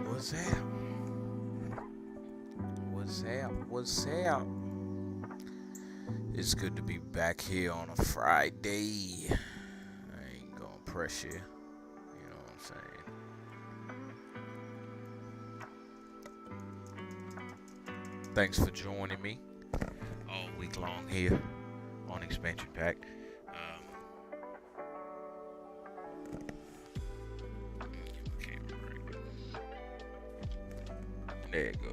What's up? What's up? What's up? It's good to be back here on a Friday. I ain't gonna press you. You know what I'm saying? Thanks for joining me all week long here on Expansion Pack. There you go.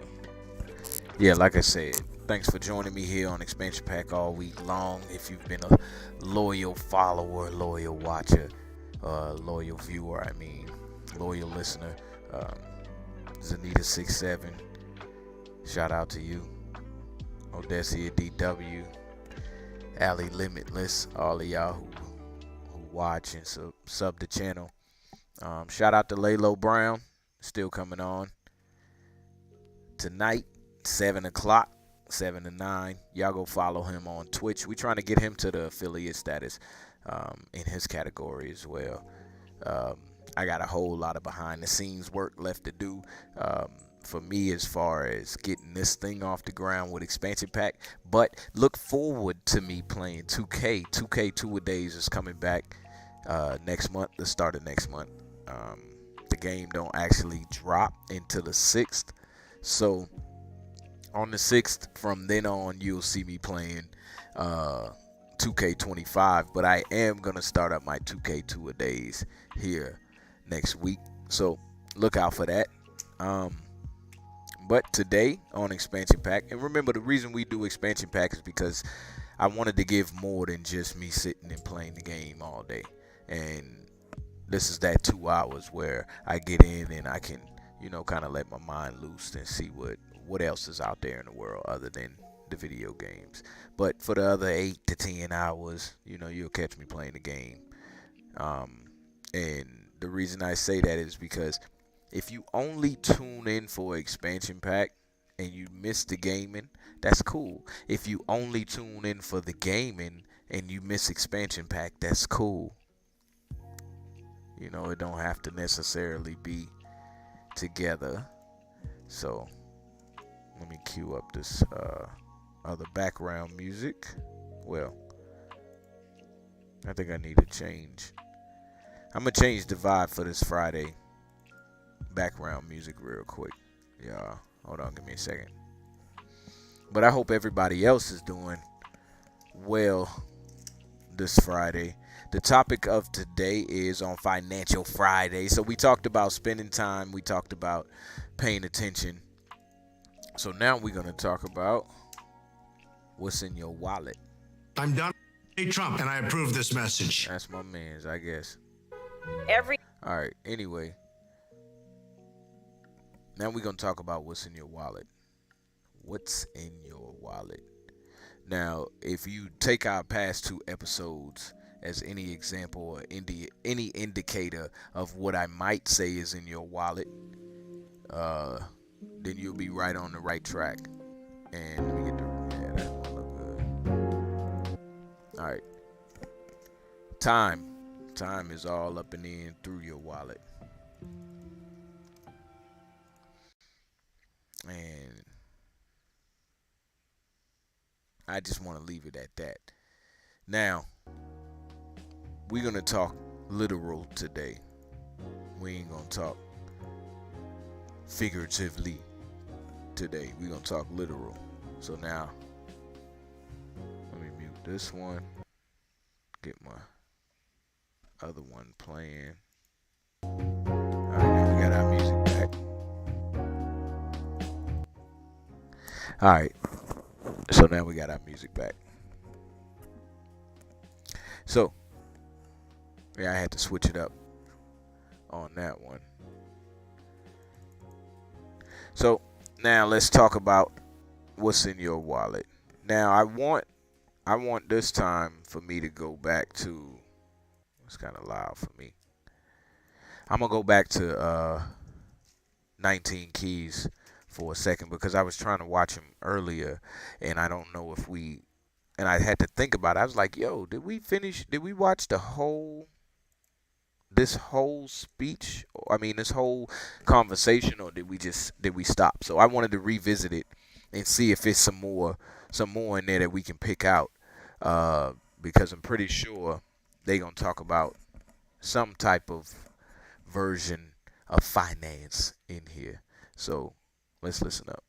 Yeah, like I said, thanks for joining me here on Expansion Pack all week long. If you've been a loyal follower, loyal watcher, loyal viewer, loyal listener, um, Zanita67, shout out to you. Odessia DW, Ali Limitless, all of y'all who watch and sub the channel. Shout out to Laylo Brown, still coming on tonight, 7 o'clock, 7 to 9. Y'all go follow him on Twitch. We trying to get him to the affiliate status in his category as well. I got a whole lot of behind the scenes work left to do for me as far as getting this thing off the ground with Expansion Pack. But look forward to me playing 2K. 2K Two-A-Days is coming back next month, the start of next month. The game don't actually drop until the 6th. So on the 6th, from then on, you'll see me playing 2K25. But I am going to start up my 2K Two-A-Days here next week. So look out for that. But today on Expansion Pack, and remember the reason we do Expansion Pack is because I wanted to give more than just me sitting and playing the game all day. And this is that 2 hours where I get in and I can, kind of let my mind loose and see what else is out there in the world other than the video games. But for the other 8 to 10 hours, you'll catch me playing the game. And the reason I say that is because if you only tune in for Expansion Pack and you miss the gaming, that's cool. If you only tune in for the gaming and you miss Expansion Pack, that's cool. It don't have to necessarily be together. So let me cue up this other background music. Well, I think I need to change. I'm gonna change the vibe for this Friday background music real quick. Yeah, hold on, give me a second. But I hope everybody else is doing well this Friday. The topic of today is on Financial Friday. So we talked about spending time. We talked about paying attention. So now we're going to talk about what's in your wallet. I'm Donald J. Trump, and I approve this message. That's my man's, I guess. All right, anyway. Now we're going to talk about what's in your wallet. What's in your wallet? Now, if you take our past 2 episodes as any example or any indicator of what I might say is in your wallet, then you'll be right on the right track. And let me get the, yeah, that one look good. All right. Time. Time is all up and in through your wallet. And I just want to leave it at that. Now, we're going to talk literal today. We ain't going to talk figuratively today. We're going to talk literal. So now, let me mute this one. Get my other one playing. Alright, now we got our music back. Alright, so now we got our music back. So, yeah, I had to switch it up on that one. So, now let's talk about what's in your wallet. Now, I want this time for me to go back to, it's kind of loud for me. I'm going to go back to 19 Keys for a second because I was trying to watch him earlier and I don't know if and I had to think about it. I was like, yo, did we watch this whole speech? I mean, this whole conversation, or did we stop? So I wanted to revisit it and see if it's some more in there that we can pick out, because I'm pretty sure they're going to talk about some type of version of finance in here. So let's listen up.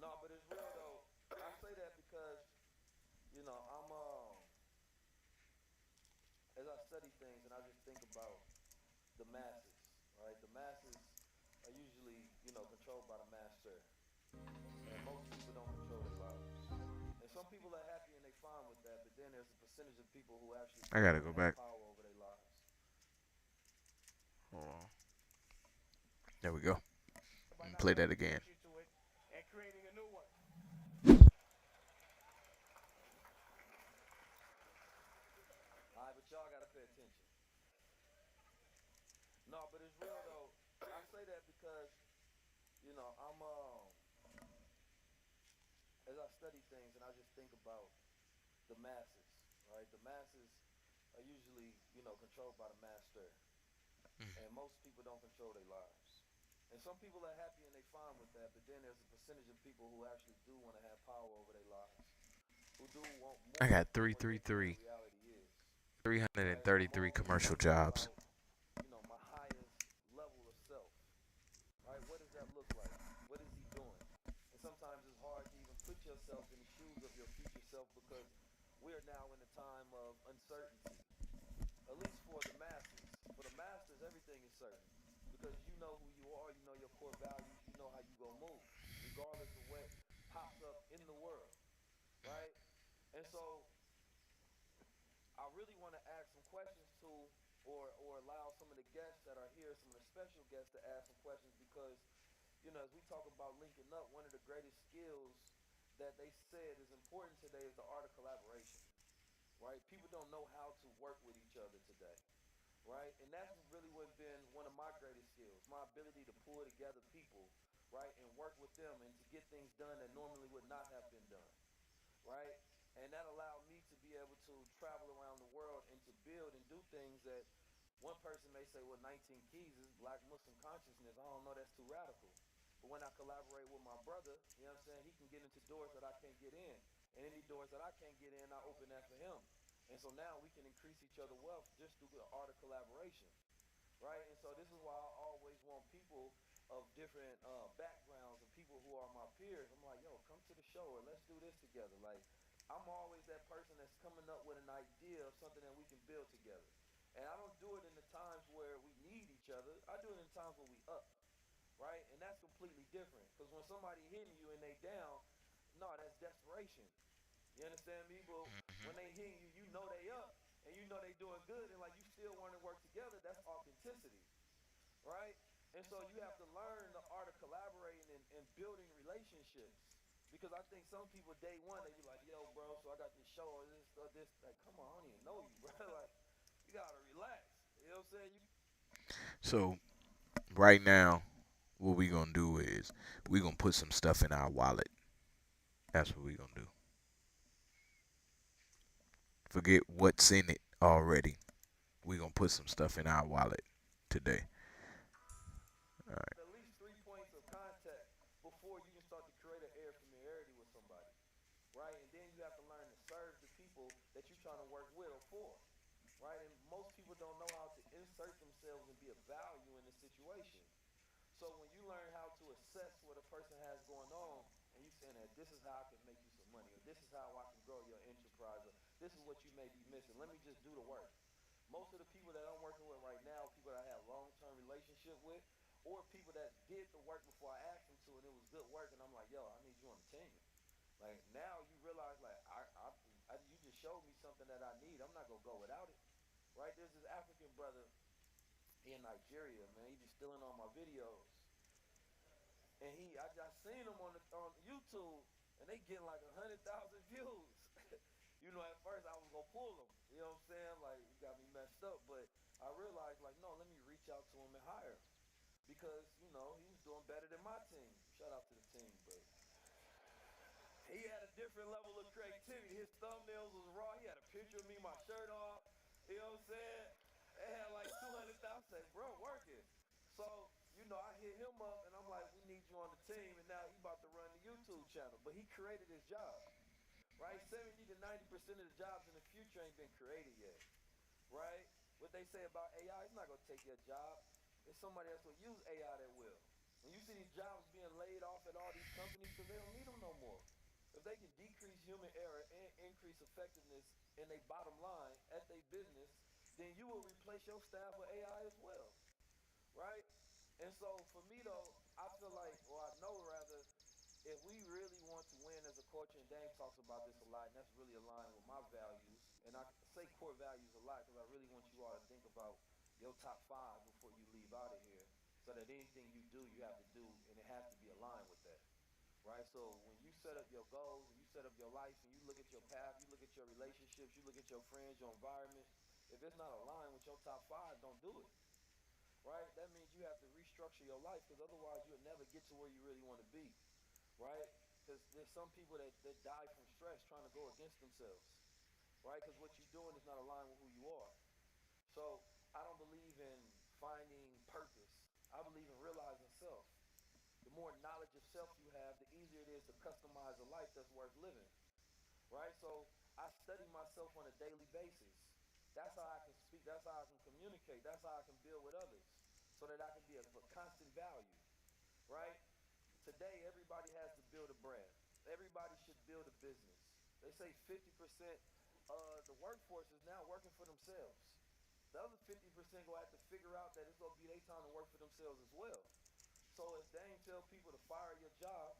No, but it's real though. I say that because I'm as I study things and I just think about the masses, right? The masses are usually controlled by the master, and most people don't control their lives. And some people are happy and they fine with that, but then there's a percentage of people who actually I do gotta want go to have back. power over their lives. Hold on. There we go. Play that again. And creating a new one. All right, but y'all gotta pay attention. No, but it's real though. I say that because I'm as I study things and I just think about the masses, right? The masses are usually controlled by the master, and most people don't control their lives. And some people are happy and they fine with that, but then there's a percentage of people who actually do want to have power over their lives, who do want I more got than what they feel the reality is. Right? I'm 333 always commercial thinking jobs. about my highest level of self. Right? What does that look like? What is he doing? And sometimes it's hard to even put yourself in the shoes of your future self because we are now in a time of uncertainty. At least for the masses. For the masters, everything is certain. Because you know who you are, you know your core values, you know how you gonna move, regardless of what pops up in the world. Right? And so I really want to ask some questions to or allow some of the guests that are here, some of the special guests to ask some questions because as we talk about linking up, one of the greatest skills that they said is important today is the art of collaboration, right? People don't know how to work with each other today, right? And that's really what's been one of my greatest skills, my ability to pull together people, right, and work with them and to get things done that normally would not have been done, right? And that allowed me to be able to travel around the world and to build and do things that one person may say, well, 19 Keys is Black Muslim consciousness. I don't know, that's too radical. But when I collaborate with my brother, you know what I'm saying, he can get into doors that I can't get in. And any doors that I can't get in, I open that for him. And so now we can increase each other's wealth just through the art of collaboration, right? And so this is why I always want people of different backgrounds and people who are my peers. I'm like, yo, come to the show or let's do this together. Like, I'm always that person that's coming up with an idea of something that we can build together. And I don't do it in the times where we need each other. I do it in times where we up, right? And that's completely different. Because when somebody hitting you and they down, no, that's desperation. You understand me? But when they hitting you, you know they up and you know they doing good and like you still want to work together. That's authenticity, right? And so you have to learn the art of collaborating and building relationships. Because I think some people day one they be like, yo, bro, so I got this show or this. Like, come on, I don't even know you, bro. Like, you gotta saying? You So right now, what we gonna do is we gonna put some stuff in our wallet. That's what we gonna do. Forget what's in it already. We gonna put some stuff in our wallet today. All right. at least 3 points of contact before you can start to create an air familiarity with somebody, right? And then you have to learn to serve the people that you're trying to work with or for, right? And most people don't know how to insert themselves and be a value in the situation. So when you learn how to assess what a person has going on, and you saying that this is how I can make you some money, or this is how I can grow your enterprise, or this is what you may be missing. Let me just do the work. Most of the people that I'm working with right now, people that I have long-term relationship with, or people that did the work before I asked them to, and it was good work, and I'm like, yo, I need you on the team. Like now you realize, like you just showed me something that I need. I'm not gonna go without it, right? There's this African brother in Nigeria, man. He be stealing all my videos. And I just seen them on YouTube, and they getting like 100,000 views. At first I was gonna pull them. You know what I'm saying? Like it got me messed up, but I realized like, no, let me reach out to him and hire him because he was doing better than my team. Shout out to the team, but he had a different level of creativity. His thumbnails was raw. He had a picture of me, my shirt off. You know what I'm saying? They had like 200,000. Say, bro, working. So, I hit him up and I'm like, we need you on the team. And now he about to run the YouTube channel. But he created his job, right? 70 to 90% of the jobs in the future ain't been created yet, right? What they say about AI, it's not going to take your job. It's somebody else will use AI that will. When you see these jobs being laid off at all these companies because they don't need them no more. If they can decrease human error and increase effectiveness in their bottom line at their business, then you will replace your staff with AI as well, right? And so for me though, I feel like, or I know rather, if we really want to win as a culture, and Dame talks about this a lot, and that's really aligned with my values, and I say core values a lot because I really want you all to think about your top 5 before you leave out of here, so that anything you do, you have to do, and it has to be aligned with that. Right, so when you set up your goals and you set up your life and you look at your path, you look at your relationships, you look at your friends, your environment, if it's not aligned with your top 5, don't do it. Right, that means you have to restructure your life because otherwise you'll never get to where you really want to be. Right, because there's some people that die from stress trying to go against themselves. Right, because what you're doing is not aligned with who you are. So I don't believe in finding purpose. I believe in realizing self. The more knowledge of self you have, the easier it is to customize a life that's worth living, right? So I study myself on a daily basis. That's how I can speak. That's how I can communicate. That's how I can build with others so that I can be of a constant value, right? Today, everybody has to build a brand. Everybody should build a business. They say 50% of the workforce is now working for themselves. The other 50% gonna have to figure out that it's gonna be their time to work for themselves as well. So if Dame tell people to fire your job,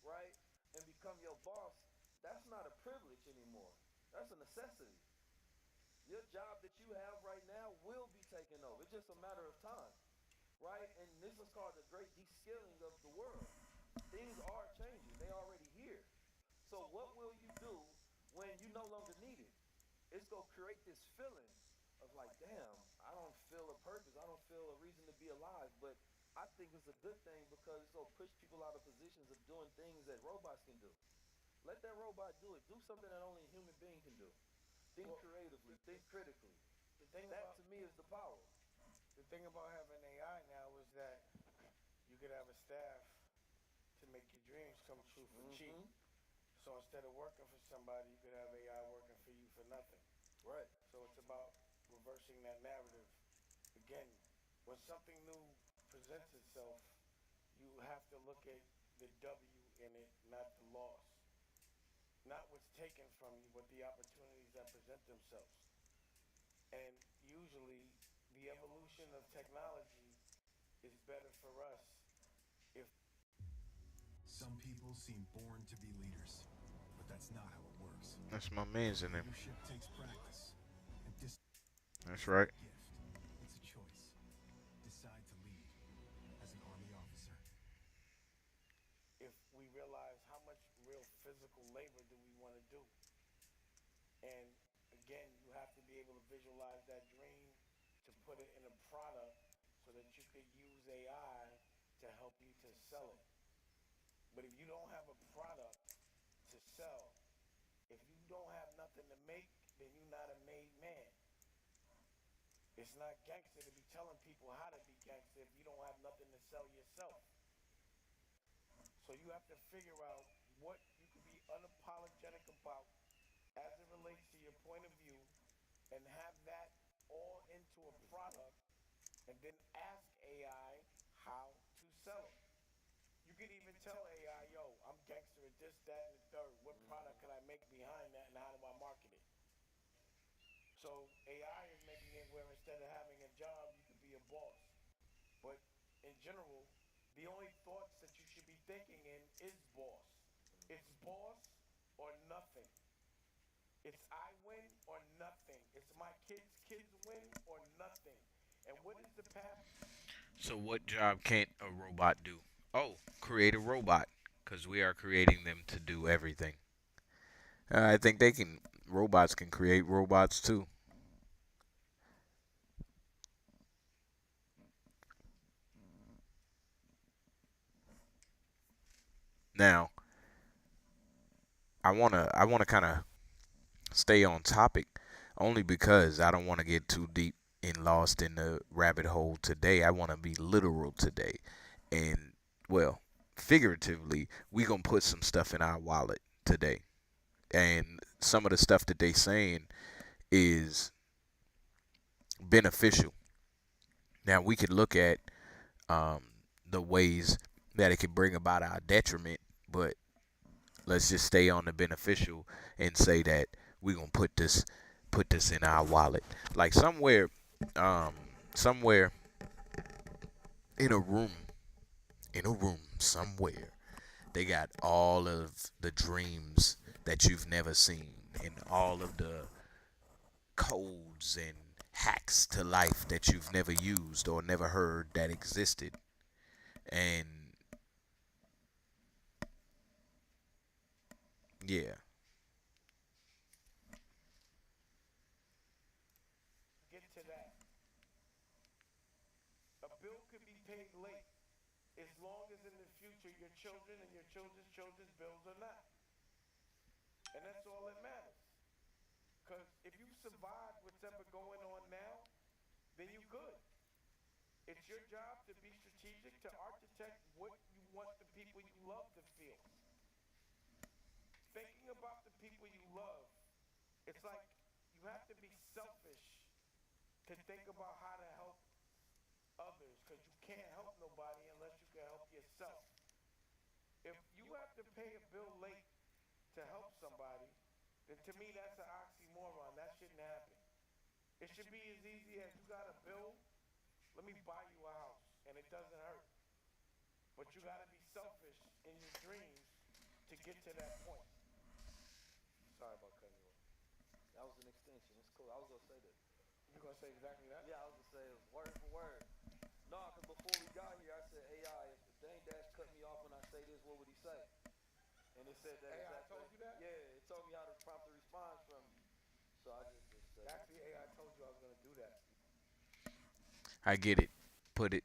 right, and become your boss, that's not a privilege anymore. That's a necessity. Your job that you have right now will be taken over. It's just a matter of time, right? And this is called the great de-skilling of the world. Things are changing. They already here. So what will you do when you no longer need it? It's going to create this feeling of like, damn, I don't feel a purpose. I don't feel a reason to be alive. But I think it's a good thing because it's going to push people out of positions of doing things that robots can do. Let that robot do it. Do something that only a human being can do. Think Well, creatively. Think critically. the thing That about to me is the power. the thing about having AI now is that you could have a staff to make your dreams come true for cheap. Mm-hmm. So instead of working for somebody, you could have AI working for you for nothing. Right. So it's about reversing that narrative. Again, when something new presents itself, you have to look at the W in it, not the loss. Not what's taken from you, but the opportunities that present themselves. And usually, the evolution of technology is better for us if Some people seem born to be leaders, but that's not how it works. That's my man's in there. Leadership takes practice, and That's is right. not a gift. It's a choice. Decide to lead as an Army officer. we realize how much real physical labor do we want to do. And again, you have to be able to visualize that dream to put it in a could use AI to help you to sell it. But if you don't have a product to sell, if you don't have nothing to make, then you're not a made man. It's not gangster to be telling people how to be gangster if you don't have nothing to sell yourself. So you have to figure out what you can be unapologetic about as it relates to your point of view and have that all into a product and then ask AI how to sell it. You can even tell AI, yo, I'm gangster at this, that, and the third. What product can I make behind that and how do I market it? So AI is making it where instead of having a job, you could be a boss. But in general, the only thoughts that you should be thinking in is boss. It's boss or nothing. It's I win or nothing. It's my kids win or nothing. And what is the path? So what job can't a robot do? Oh, create a robot, because we are creating them to do everything. I think they can. Robots can create robots too. Now, I wanna kind of stay on topic, only because I don't want to get too deep and lost in the rabbit hole today. I want to be literal today, and well, figuratively, we gonna put some stuff in our wallet today, and some of the stuff that they saying is beneficial. Now we could look at um, the ways that it could bring about our detriment, but let's just stay on the beneficial and say that we're gonna put this in our wallet, like um, somewhere in a room, somewhere. They got all of the dreams that you've never seen, and all of the codes and hacks to life that you've never used or never heard that existed. And yeah, Get to that. A bill could be paid late as long as in the future your children and your children's children's bills are not. And that's all that matters. Because if you survive what's ever going on now, then you good. It's your job to be strategic, to architect what you want the people you love to feel. Thinking about the people you love, it's like you have to be selfish to think about how to help others because you can't help nobody unless you can help yourself. If you have to pay a bill late to help somebody, then to me that's an oxymoron. That shouldn't happen. It should be as easy as you got a bill, let me buy you a house, and it doesn't hurt. But you got to be selfish in your dreams to get to that point. Sorry about cutting you off. That was an extension. It's cool. I was gonna say that. You gonna say exactly that? Yeah, I was gonna say it word for word. No, because before we got here, I said AI. If Dane Dash cut me off when I say this, what would he say? And it said that. AI exact told thing. you that? Yeah, it told me how to prompt the response from you. So I just said. Actually, AI told you I was gonna do that. I get it. Put it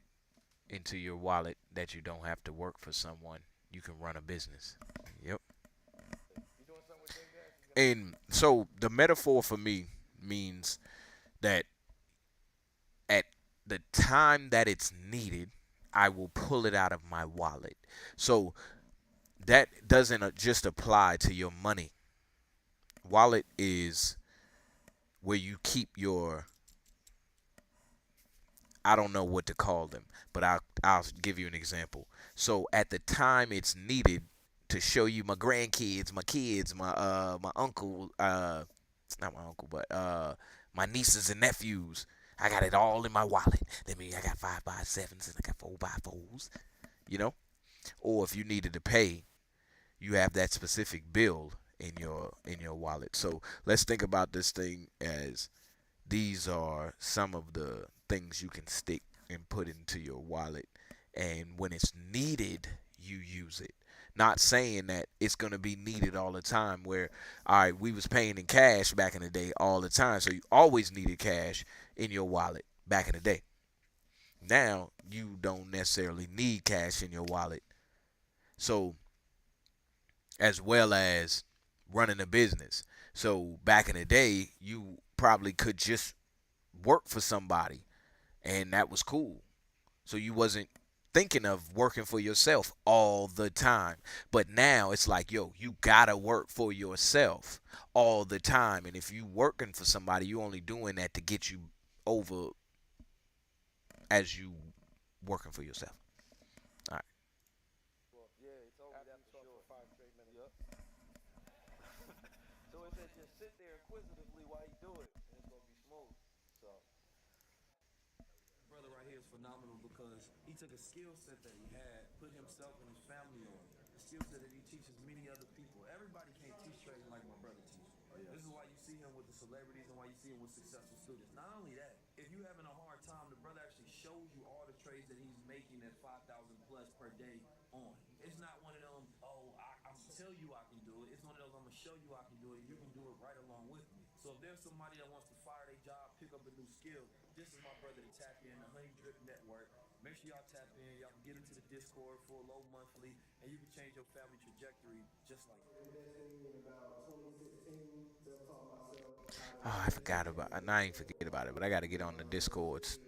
into your wallet that you don't have to work for someone. You can run a business. Yep. You doing something with Dave Dash? And so the metaphor for me means that at the time that it's needed, I will pull it out of my wallet. So that doesn't just apply to your money. Wallet is where you keep your, I don't know what to call them, but I'll give you an example. So at the time it's needed to show you my grandkids, my kids, my uncle, not my uncle, but my nieces and nephews. I got it all in my wallet. That means I got 5x7s and I got 4x4s, you know. Or if you needed to pay, you have that specific bill in your wallet. So let's think about this thing as these are some of the things you can stick and put into your wallet, and when it's needed you use it. Not saying that it's going to be needed all the time, where all right, we was paying in cash back in the day all the time, so you always needed cash in your wallet back in the day. Now you don't necessarily need cash in your wallet. So, as well as running a business. So back in the day, you probably could just work for somebody and that was cool. So you wasn't thinking of working for yourself all the time. But now it's like, yo, you gotta work for yourself all the time. And if you working for somebody, you only doing that to get you over as you working for yourself. All right. Well, yeah, he told me After that you for talk sure. for 5 straight minutes. Yep. So it said just sit there inquisitively while he do it, and it's gonna be smooth. So Brother right here is phenomenal because he took a skill set that he had, put himself and his family on. A skill set that he teaches many other people. Everybody can't teach trading like my brother teaches. This is why you see him with the celebrities and why you see him with successful students. Not only that, if you having a hard time, the brother actually shows you all the trades that he's making at 5,000 plus per day on. It's not one of them, oh, I'm tell you I can do it. It's one of those, I'm gonna show you I can do it, and you can do it right along with me. So if there's somebody that wants to fire their job, pick up a new skill, this is my brother to tap in, the Honey Drip Network. Make sure y'all tap in, y'all can get into the Discord for a low monthly, and you can change your family trajectory just like that. Oh, I forgot about. I ain't forget about it, but I got to get on the discords.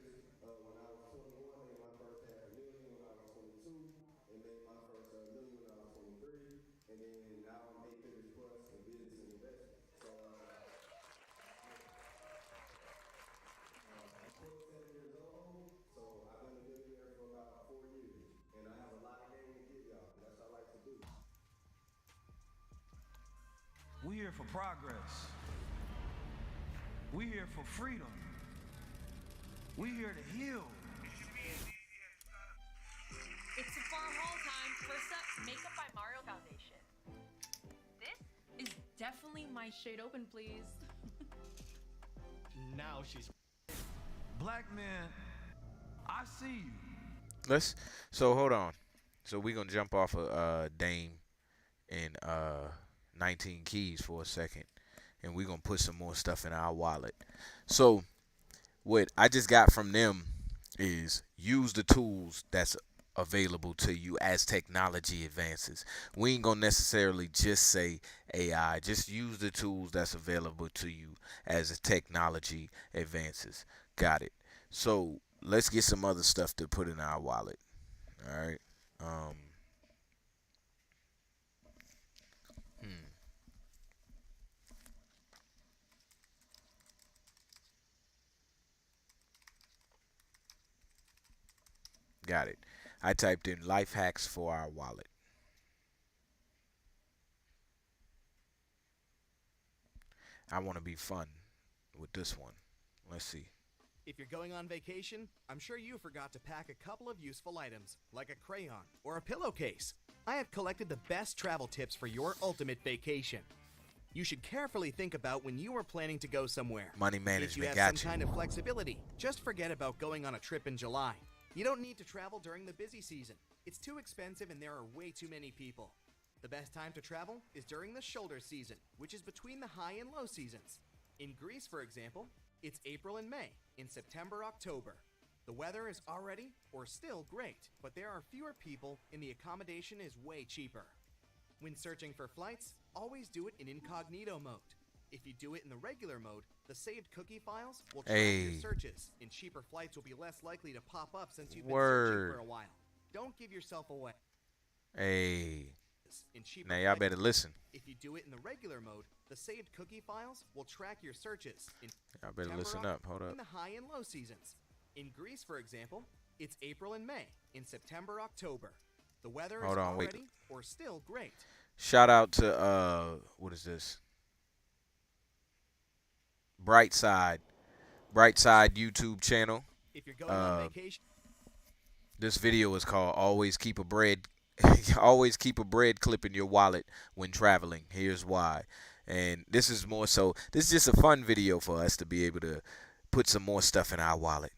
We here for progress. We here for freedom. We here to heal. It's a far haul time. First up, Makeup by Mario Foundation. This is definitely my shade. Open, please. Now she's black man. I see you. So hold on. So we gonna jump off of Dame and 19 Keys for a second, and we gonna put some more stuff in our wallet. So what I just got from them is use the tools that's available to you as technology advances. We ain't gonna necessarily just say AI. Just use the tools that's available to you as the technology advances. Got it. So let's get some other stuff to put in our wallet. All right. Um. Hmm. Got it. I typed in life hacks for our wallet. I want to be fun with this one. Let's see. If you're going on vacation, I'm sure you forgot to pack a couple of useful items, like a crayon or a pillowcase. I have collected the best travel tips for your ultimate vacation. You should carefully think about when you are planning to go somewhere. Money If you management have got some you. kind of flexibility, just forget about going on a trip in July. You don't need to travel during the busy season. It's too expensive and there are way too many people. The best time to travel is during the shoulder season, which is between the high and low seasons. In Greece, for example, it's April and May. In September, October. The weather is already or still great, but there are fewer people and the accommodation is way cheaper. When searching for flights, always do it in incognito mode. If you do it in the regular mode, the saved cookie files will track your Hey. searches, and cheaper flights will be less likely to pop up since you've been Word. searching for a while. Don't give yourself away. Hey. In cheaper Now y'all flights, better listen. if you do it in the regular mode, the saved cookie files will track your searches in Y'all better September, listen up. Hold in up. the high and low seasons. In Greece, for example, it's April and May. In September, October. The weather Hold is on, wait. already or still great. Shout out to what is this? Brightside YouTube channel. If you're going on Uh, vacation, This video is called "Always Keep a Bread." Always keep a bread clip in your wallet when traveling. Here's why. And this is more so. This is just a fun video for us to be able to put some more stuff in our wallet.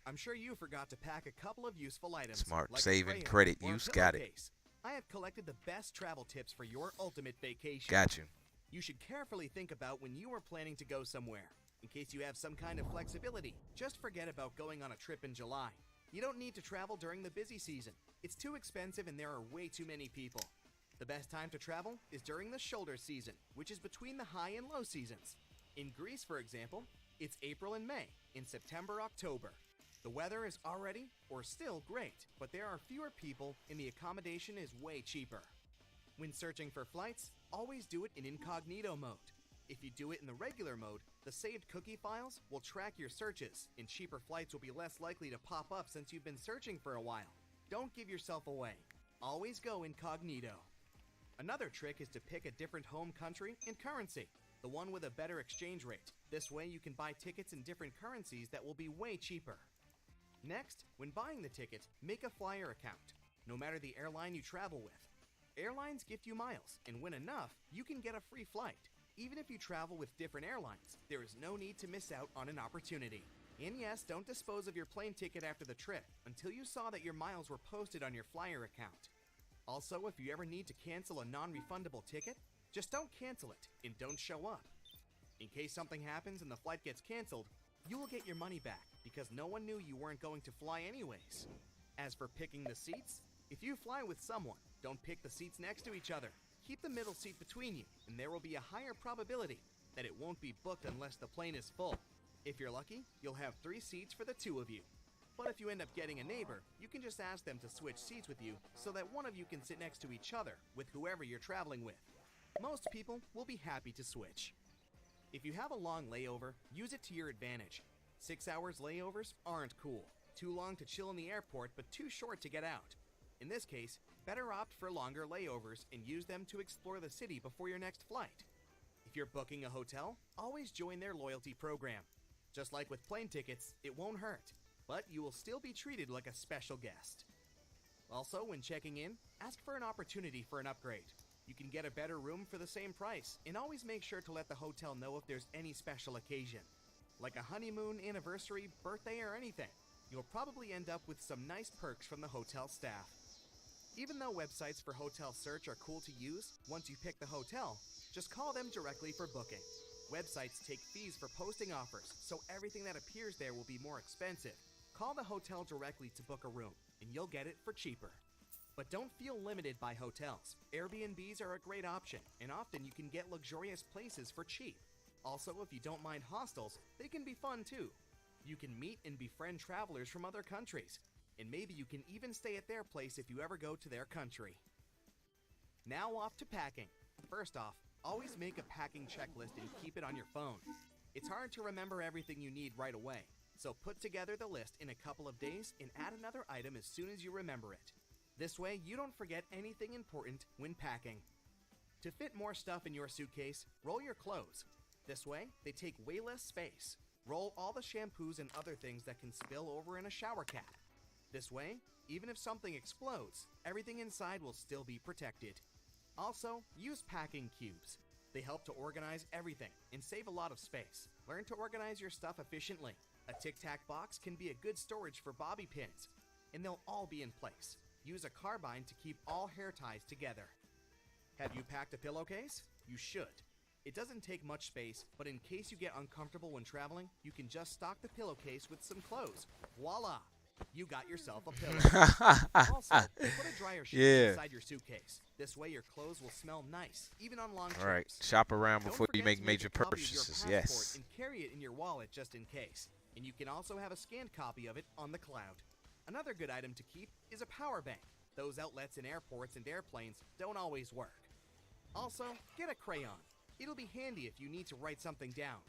I'm sure you forgot to pack a couple of useful items. Smart like a saving, crayon credit or a use, got it. pillowcase. I have collected the best travel tips for your ultimate vacation. Got you. You should carefully think about when you are planning to go somewhere. In case you have some kind of flexibility, just forget about going on a trip in July. You don't need to travel during the busy season. It's too expensive and there are way too many people. The best time to travel is during the shoulder season, which is between the high and low seasons. In Greece, for example, it's April and May. In September, October. The weather is already or still great, but there are fewer people and the accommodation is way cheaper. When searching for flights, always do it in incognito mode. If you do it in the regular mode, the saved cookie files will track your searches, and cheaper flights will be less likely to pop up since you've been searching for a while. Don't give yourself away. Always go incognito. Another trick is to pick a different home country and currency, the one with a better exchange rate. This way you can buy tickets in different currencies that will be way cheaper. Next, when buying the ticket, make a flyer account, no matter the airline you travel with. Airlines gift you miles, and when enough, you can get a free flight. Even if you travel with different airlines, there is no need to miss out on an opportunity. And yes, don't dispose of your plane ticket after the trip until you saw that your miles were posted on your flyer account. Also, if you ever need to cancel a non-refundable ticket, just don't cancel it and don't show up. In case something happens and the flight gets canceled, you will get your money back because no one knew you weren't going to fly anyways. As for picking the seats, if you fly with someone, don't pick the seats next to each other. Keep the middle seat between you, and there will be a higher probability that it won't be booked unless the plane is full. If you're lucky, you'll have 3 seats for the 2 of you. But if you end up getting a neighbor, you can just ask them to switch seats with you so that one of you can sit next to each other with whoever you're traveling with. Most people will be happy to switch. If you have a long layover, use it to your advantage. 6 hours layovers aren't cool. Too long to chill in the airport, but too short to get out. In this case, better opt for longer layovers and use them to explore the city before your next flight. If you're booking a hotel, always join their loyalty program. Just like with plane tickets, it won't hurt, but you will still be treated like a special guest. Also, when checking in, ask for an opportunity for an upgrade. You can get a better room for the same price, and always make sure to let the hotel know if there's any special occasion. Like a honeymoon, anniversary, birthday, or anything. You'll probably end up with some nice perks from the hotel staff. Even though websites for hotel search are cool to use, once you pick the hotel, just call them directly for booking. Websites take fees for posting offers, so everything that appears there will be more expensive. Call the hotel directly to book a room, and you'll get it for cheaper. But don't feel limited by hotels. Airbnbs are a great option, and often you can get luxurious places for cheap. Also, if you don't mind hostels, they can be fun too. You can meet and befriend travelers from other countries, and maybe you can even stay at their place if you ever go to their country. Now off to packing. First off, always make a packing checklist and keep it on your phone. It's hard to remember everything you need right away, so put together the list in a couple of days and add another item as soon as you remember it. This way, you don't forget anything important when packing. To fit more stuff in your suitcase, roll your clothes. This way, they take way less space. Roll all the shampoos and other things that can spill over in a shower cap. This way, even if something explodes, everything inside will still be protected. Also, use packing cubes. They help to organize everything and save a lot of space. Learn to organize your stuff efficiently. A tic-tac box can be a good storage for bobby pins, and they'll all be in place. Use a carbine to keep all hair ties together. Have you packed a pillowcase? You should. It doesn't take much space, but in case you get uncomfortable when traveling, you can just stock the pillowcase with some clothes. Voila! You got yourself a pillow. Also, put a dryer sheet inside your suitcase. This way your clothes will smell nice, even on long trips. All right, shop around Don't before you forget make to major a copy of your purchases. passport Yes. and carry it in your wallet just in case. And you can also have a scanned copy of it on the cloud. Another good item to keep is a power bank. Those outlets in airports and airplanes don't always work. Also, get a crayon. It'll be handy if you need to write something down.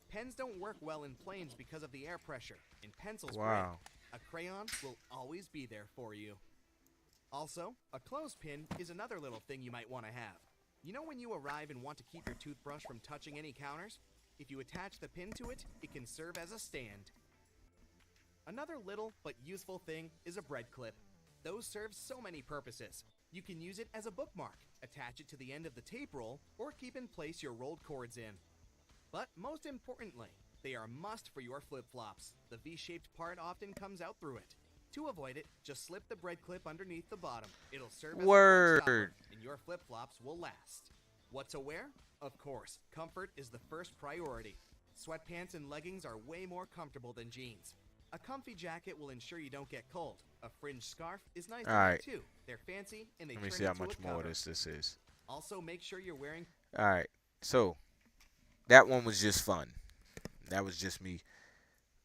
Pens don't work well in planes because of the air pressure, and pencils break. Wow. A crayon will always be there for you. Also, a clothespin is another little thing you might want to have. You know when you arrive and want to keep your toothbrush from touching any counters? If you attach the pin to it, it can serve as a stand. Another little but useful thing is a bread clip. Those serve so many purposes. You can use it as a bookmark, attach it to the end of the tape roll, or keep in place your rolled cords in. But most importantly, they are a must for your flip-flops. The V-shaped part often comes out through it. To avoid it, just slip the bread clip underneath the bottom. It'll serve as a Word. stopper, and your flip-flops will last. What to wear? Of course, comfort is the first priority. Sweatpants and leggings are way more comfortable than jeans. A comfy jacket will ensure you don't get cold. A fringe scarf is nice All to have right. too. They're fancy and they Let me turn see how into much a more cover. this is. Also, make sure you're wearing. All right. So that one was just fun. That was just me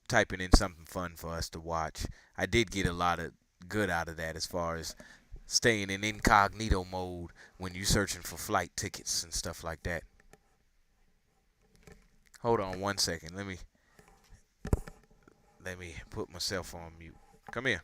typing in something fun for us to watch. I did get a lot of good out of that as far as staying in incognito mode when you're searching for flight tickets and stuff like that. Hold on 1 second. Let me put myself on mute. Come here.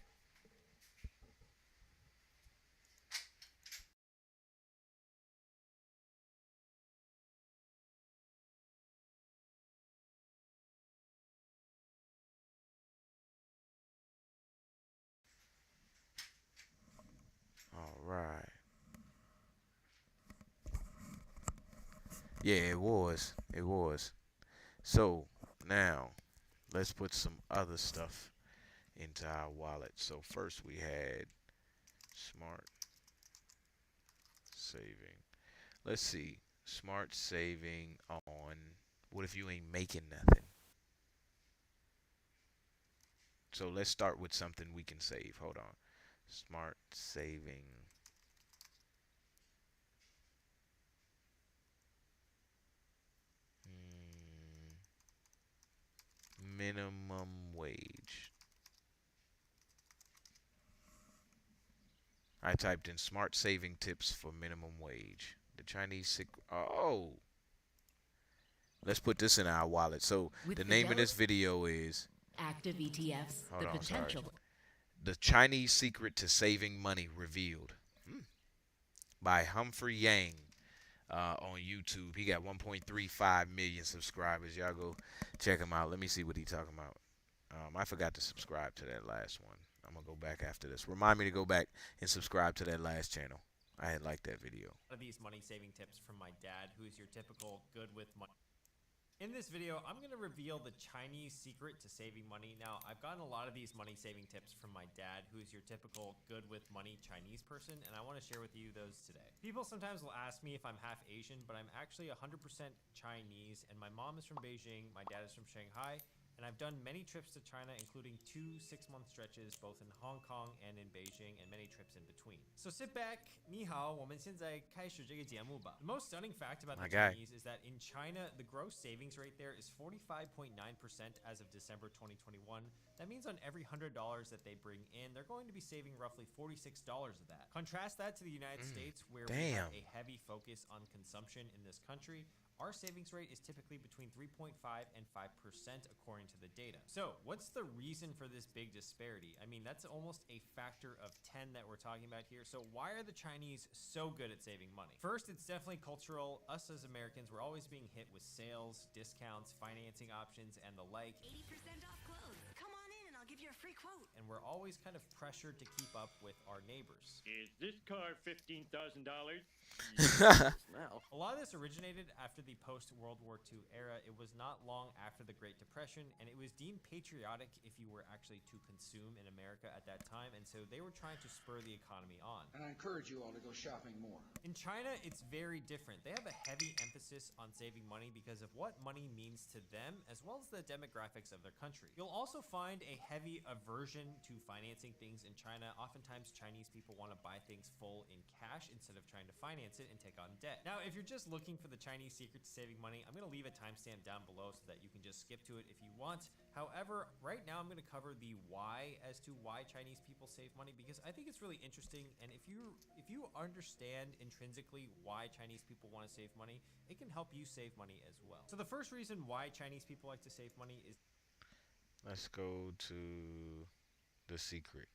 All right. Yeah, it was. It was. So now let's put some other stuff into our wallet. So first we had smart saving. Let's see. Smart saving on what if you ain't making nothing? So let's start with something we can save. Hold on. Smart saving. Minimum wage. I typed in smart saving tips for minimum wage. The Chinese sick. Oh. Let's put this in our wallet. So With the name of this Fidelis video is active ETFs, Hold the on, sorry. potential. The Chinese Secret to Saving Money Revealed by Humphrey Yang on YouTube. He got 1.35 million subscribers. Y'all go check him out. Let me see what he talking about. I forgot to subscribe to that last one. I'm going to go back after this. Remind me to go back and subscribe to that last channel. I had liked that video. Of these money saving tips from my dad, who's your typical good with money. In this video, I'm going to reveal the Chinese secret to saving money. Now, I've gotten a lot of these money saving tips from my dad, who's your typical good with money Chinese person, and I want to share with you those today. People sometimes will ask me if I'm half Asian, but I'm actually 100% Chinese, and my mom is from Beijing, my dad is from Shanghai, and I've done many trips to China, including 2 6-month stretches, both in Hong Kong and in Beijing, and many trips in between. So sit back, 你好，我们现在开始这个节目吧. The most stunning fact about the Chinese is that in China, the gross savings rate there is 45.9% as of December 2021. That means on every $100 that they bring in, they're going to be saving roughly $46 of that. Contrast that to the United States, where we have a heavy focus on consumption in this country. Our savings rate is typically between 3.5 and 5% according to the data. So what's the reason for this big disparity? I mean, that's almost a factor of 10 that we're talking about here. So why are the Chinese so good at saving money? First, it's definitely cultural. Us as Americans, we're always being hit with sales, discounts, financing options, and the like. 80% off clothes. Come on in and I'll give you a free quote. And we're always kind of pressured to keep up with our neighbors. Is this car $15,000? A lot of this originated after the post-World War II era. It was not long after the Great Depression, and it was deemed patriotic if you were actually to consume in America at that time, and so they were trying to spur the economy on. And I encourage you all to go shopping more. In China, it's very different. They have a heavy emphasis on saving money because of what money means to them, as well as the demographics of their country. You'll also find a heavy aversion to financing things in China. Oftentimes, Chinese people want to buy things full in cash instead of trying to finance it and take on debt. Now, if you're just looking for the Chinese secret to saving money, I'm going to leave a timestamp down below so that you can just skip to it if you want. However, right now I'm going to cover the why as to why Chinese people save money, because I think it's really interesting, and if you understand intrinsically why Chinese people want to save money, it can help you save money as well. So the first reason why Chinese people like to save money is... Let's go to the secret.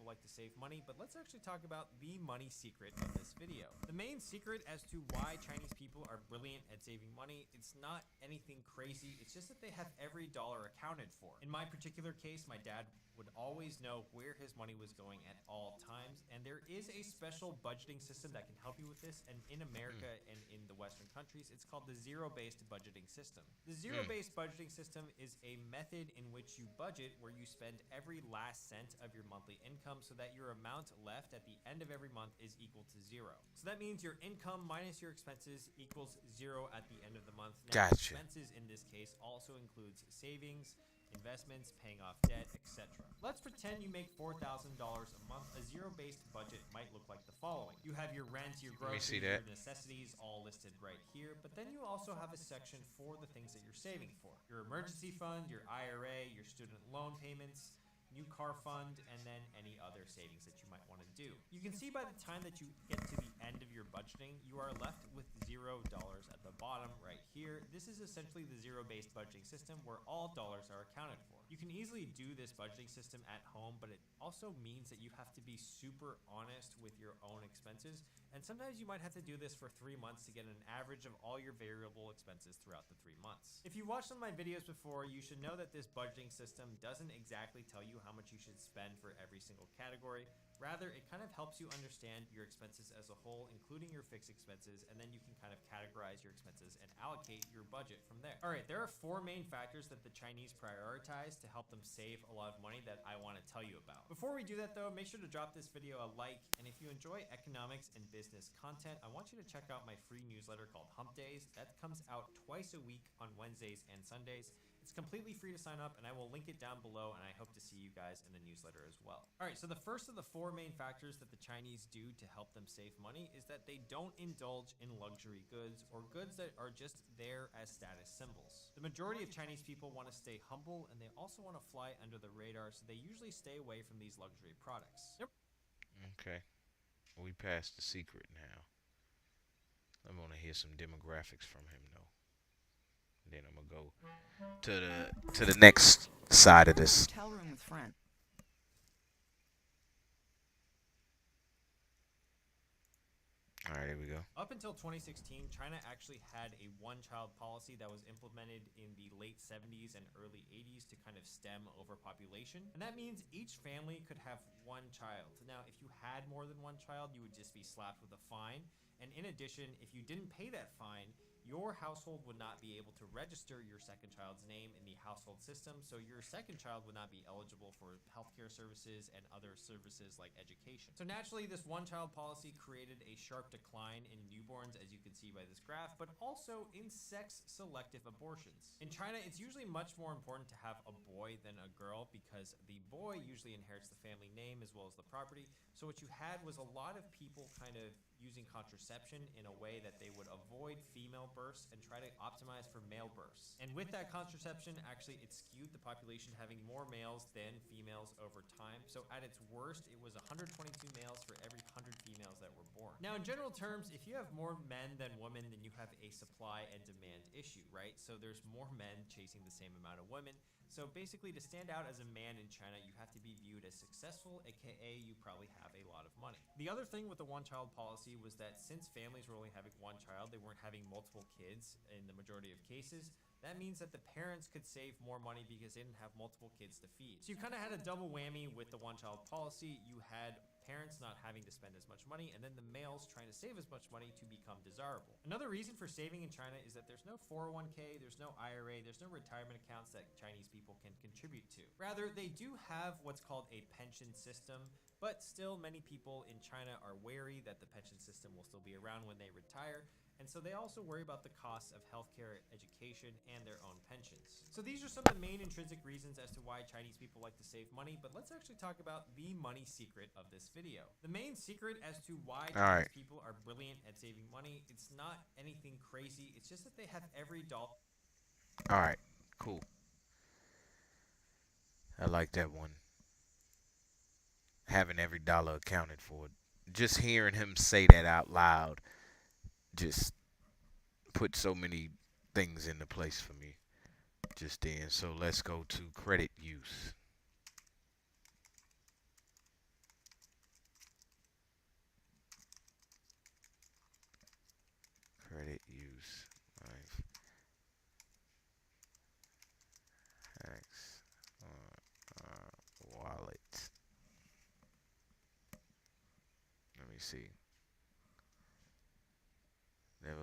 Like to save money, but let's actually talk about the money secret of this video. The main secret as to why Chinese people are brilliant at saving money, it's not anything crazy, it's just that they have every dollar accounted for. In my particular case, my dad would always know where his money was going at all times, and there is a special budgeting system that can help you with this, and in America and in the Western countries, it's called the zero-based budgeting system. The zero-based budgeting system is a method in which you budget where you spend every last cent of your monthly income income so that your amount left at the end of every month is equal to 0. So that means your income minus your expenses equals 0 at the end of the month. Now, Gotcha. expenses in this case also includes savings, investments, paying off debt, etc. Let's pretend you make $4,000 a month. A zero-based budget might look like the following. You have your rent, your Let me see groceries, your that. necessities all listed right here, but then you also have a section for the things that you're saving for. Your emergency fund, your IRA, your student loan payments, new car fund, and then any other savings that you might want to do. You can see by the time that you get to the end of your budgeting, you are left with $0 at the bottom right here. This is essentially the zero-based budgeting system where all dollars are accounted for. You can easily do this budgeting system at home, but it also means that you have to be super honest with your own expenses, and sometimes you might have to do this for 3 months to get an average of all your variable expenses throughout the 3 months. If you watched some of my videos before, you should know that this budgeting system doesn't exactly tell you how much you should spend for every single category. Rather, it kind of helps you understand your expenses as a whole, including your fixed expenses, and then you can kind of categorize your expenses and allocate your budget from there. All right, there are 4 main factors that the Chinese prioritize to help them save a lot of money that I want to tell you about. Before we do that though, make sure to drop this video a like, and if you enjoy economics and business content, I want you to check out my free newsletter called Hump Days. That comes out twice a week on Wednesdays and Sundays. It's completely free to sign up, and I will link it down below, and I hope to see you guys in the newsletter as well. All right, so the first of the 4 main factors that the Chinese do to help them save money is that they don't indulge in luxury goods or goods that are just there as status symbols. The majority of Chinese people want to stay humble, and they also want to fly under the radar, so they usually stay away from these luxury products. Yep. Okay. We passed the secret now. I want to hear some demographics from him though. Then I'm gonna go to the next side of this. Hotel room with friend. All right, here we go. Up until 2016, China actually had a one-child policy that was implemented in the late 70s and early 80s to kind of stem overpopulation. And that means each family could have 1 child. Now, if you had more than 1 child, you would just be slapped with a fine. And in addition, if you didn't pay that fine, your household would not be able to register your second child's name in the household system, so your second child would not be eligible for healthcare services and other services like education. So naturally, this one-child policy created a sharp decline in newborns, as you can see by this graph, but also in sex-selective abortions. In China, it's usually much more important to have a boy than a girl because the boy usually inherits the family name as well as the property. So what you had was a lot of people kind of using contraception in a way that they would avoid female births and try to optimize for male births. And with that contraception, actually it skewed the population having more males than females over time. So at its worst, it was 122 males for every 100 females that were born. Now in general terms, if you have more men than women, then you have a supply and demand issue, right? So there's more men chasing the same amount of women. So basically, to stand out as a man in China, you have to be viewed as successful, aka you probably have a lot of money. The other thing with the one-child policy was that since families were only having 1 child, they weren't having multiple kids in the majority of cases. That means that the parents could save more money because they didn't have multiple kids to feed. So you kind of had a double whammy with the one-child policy. You had parents not having to spend as much money, and then the males trying to save as much money to become desirable. Another reason for saving in China is that there's no 401k, there's no IRA, there's no retirement accounts that Chinese people can contribute to. Rather, they do have what's called a pension system, but still many people in China are wary that the pension system will still be around when they retire. And so they also worry about the costs of healthcare, education, and their own pensions. So these are some of the main intrinsic reasons as to why Chinese people like to save money, but let's actually talk about the money secret of this video. The main secret as to why Chinese people are brilliant at saving money, it's not anything crazy, it's just that they have every dollar. All right, cool. I like that one. Having every dollar accounted for. Just hearing him say that out loud just put so many things into place for me just then. So let's go to credit use. Credit use. Life. Hacks. Wallet. Let me see. No.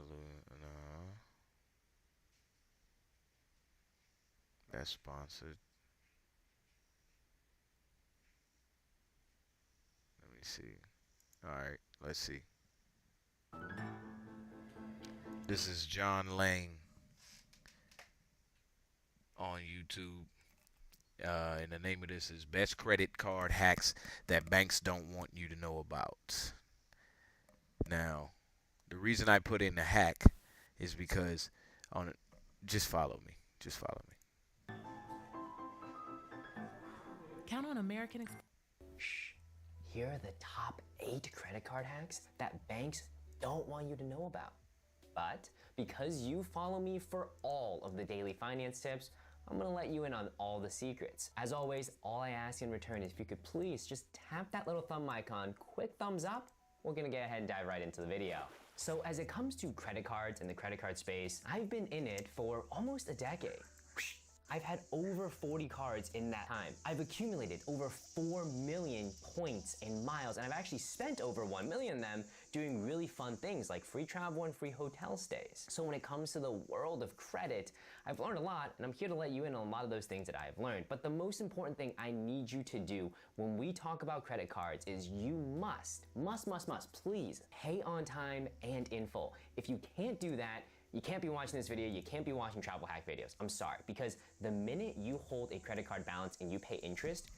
That's sponsored. see. All right, let's see. This is John Lang on YouTube. And the name of this is Best Credit Card Hacks That Banks Don't Want You to Know About. Now, the reason I put in the hack is because just follow me. Just follow me. Count on American Shh. Here are the top 8 credit card hacks that banks don't want you to know about. But because you follow me for all of the daily finance tips, I'm gonna let you in on all the secrets. As always, all I ask in return is if you could please just tap that little thumb icon, quick thumbs up, we're gonna get ahead and dive right into the video. So as it comes to credit cards and the credit card space, I've been in it for almost a decade. I've had over 40 cards in that time. I've accumulated over 4 million points and miles, and I've actually spent over 1 million of them doing really fun things like free travel and free hotel stays. So when it comes to the world of credit, I've learned a lot, and I'm here to let you in on a lot of those things that I've learned. But the most important thing I need you to do when we talk about credit cards is you must, please pay on time and in full. If you can't do that, you can't be watching this video, you can't be watching travel hack videos. I'm sorry, because the minute you hold a credit card balance and you pay interest,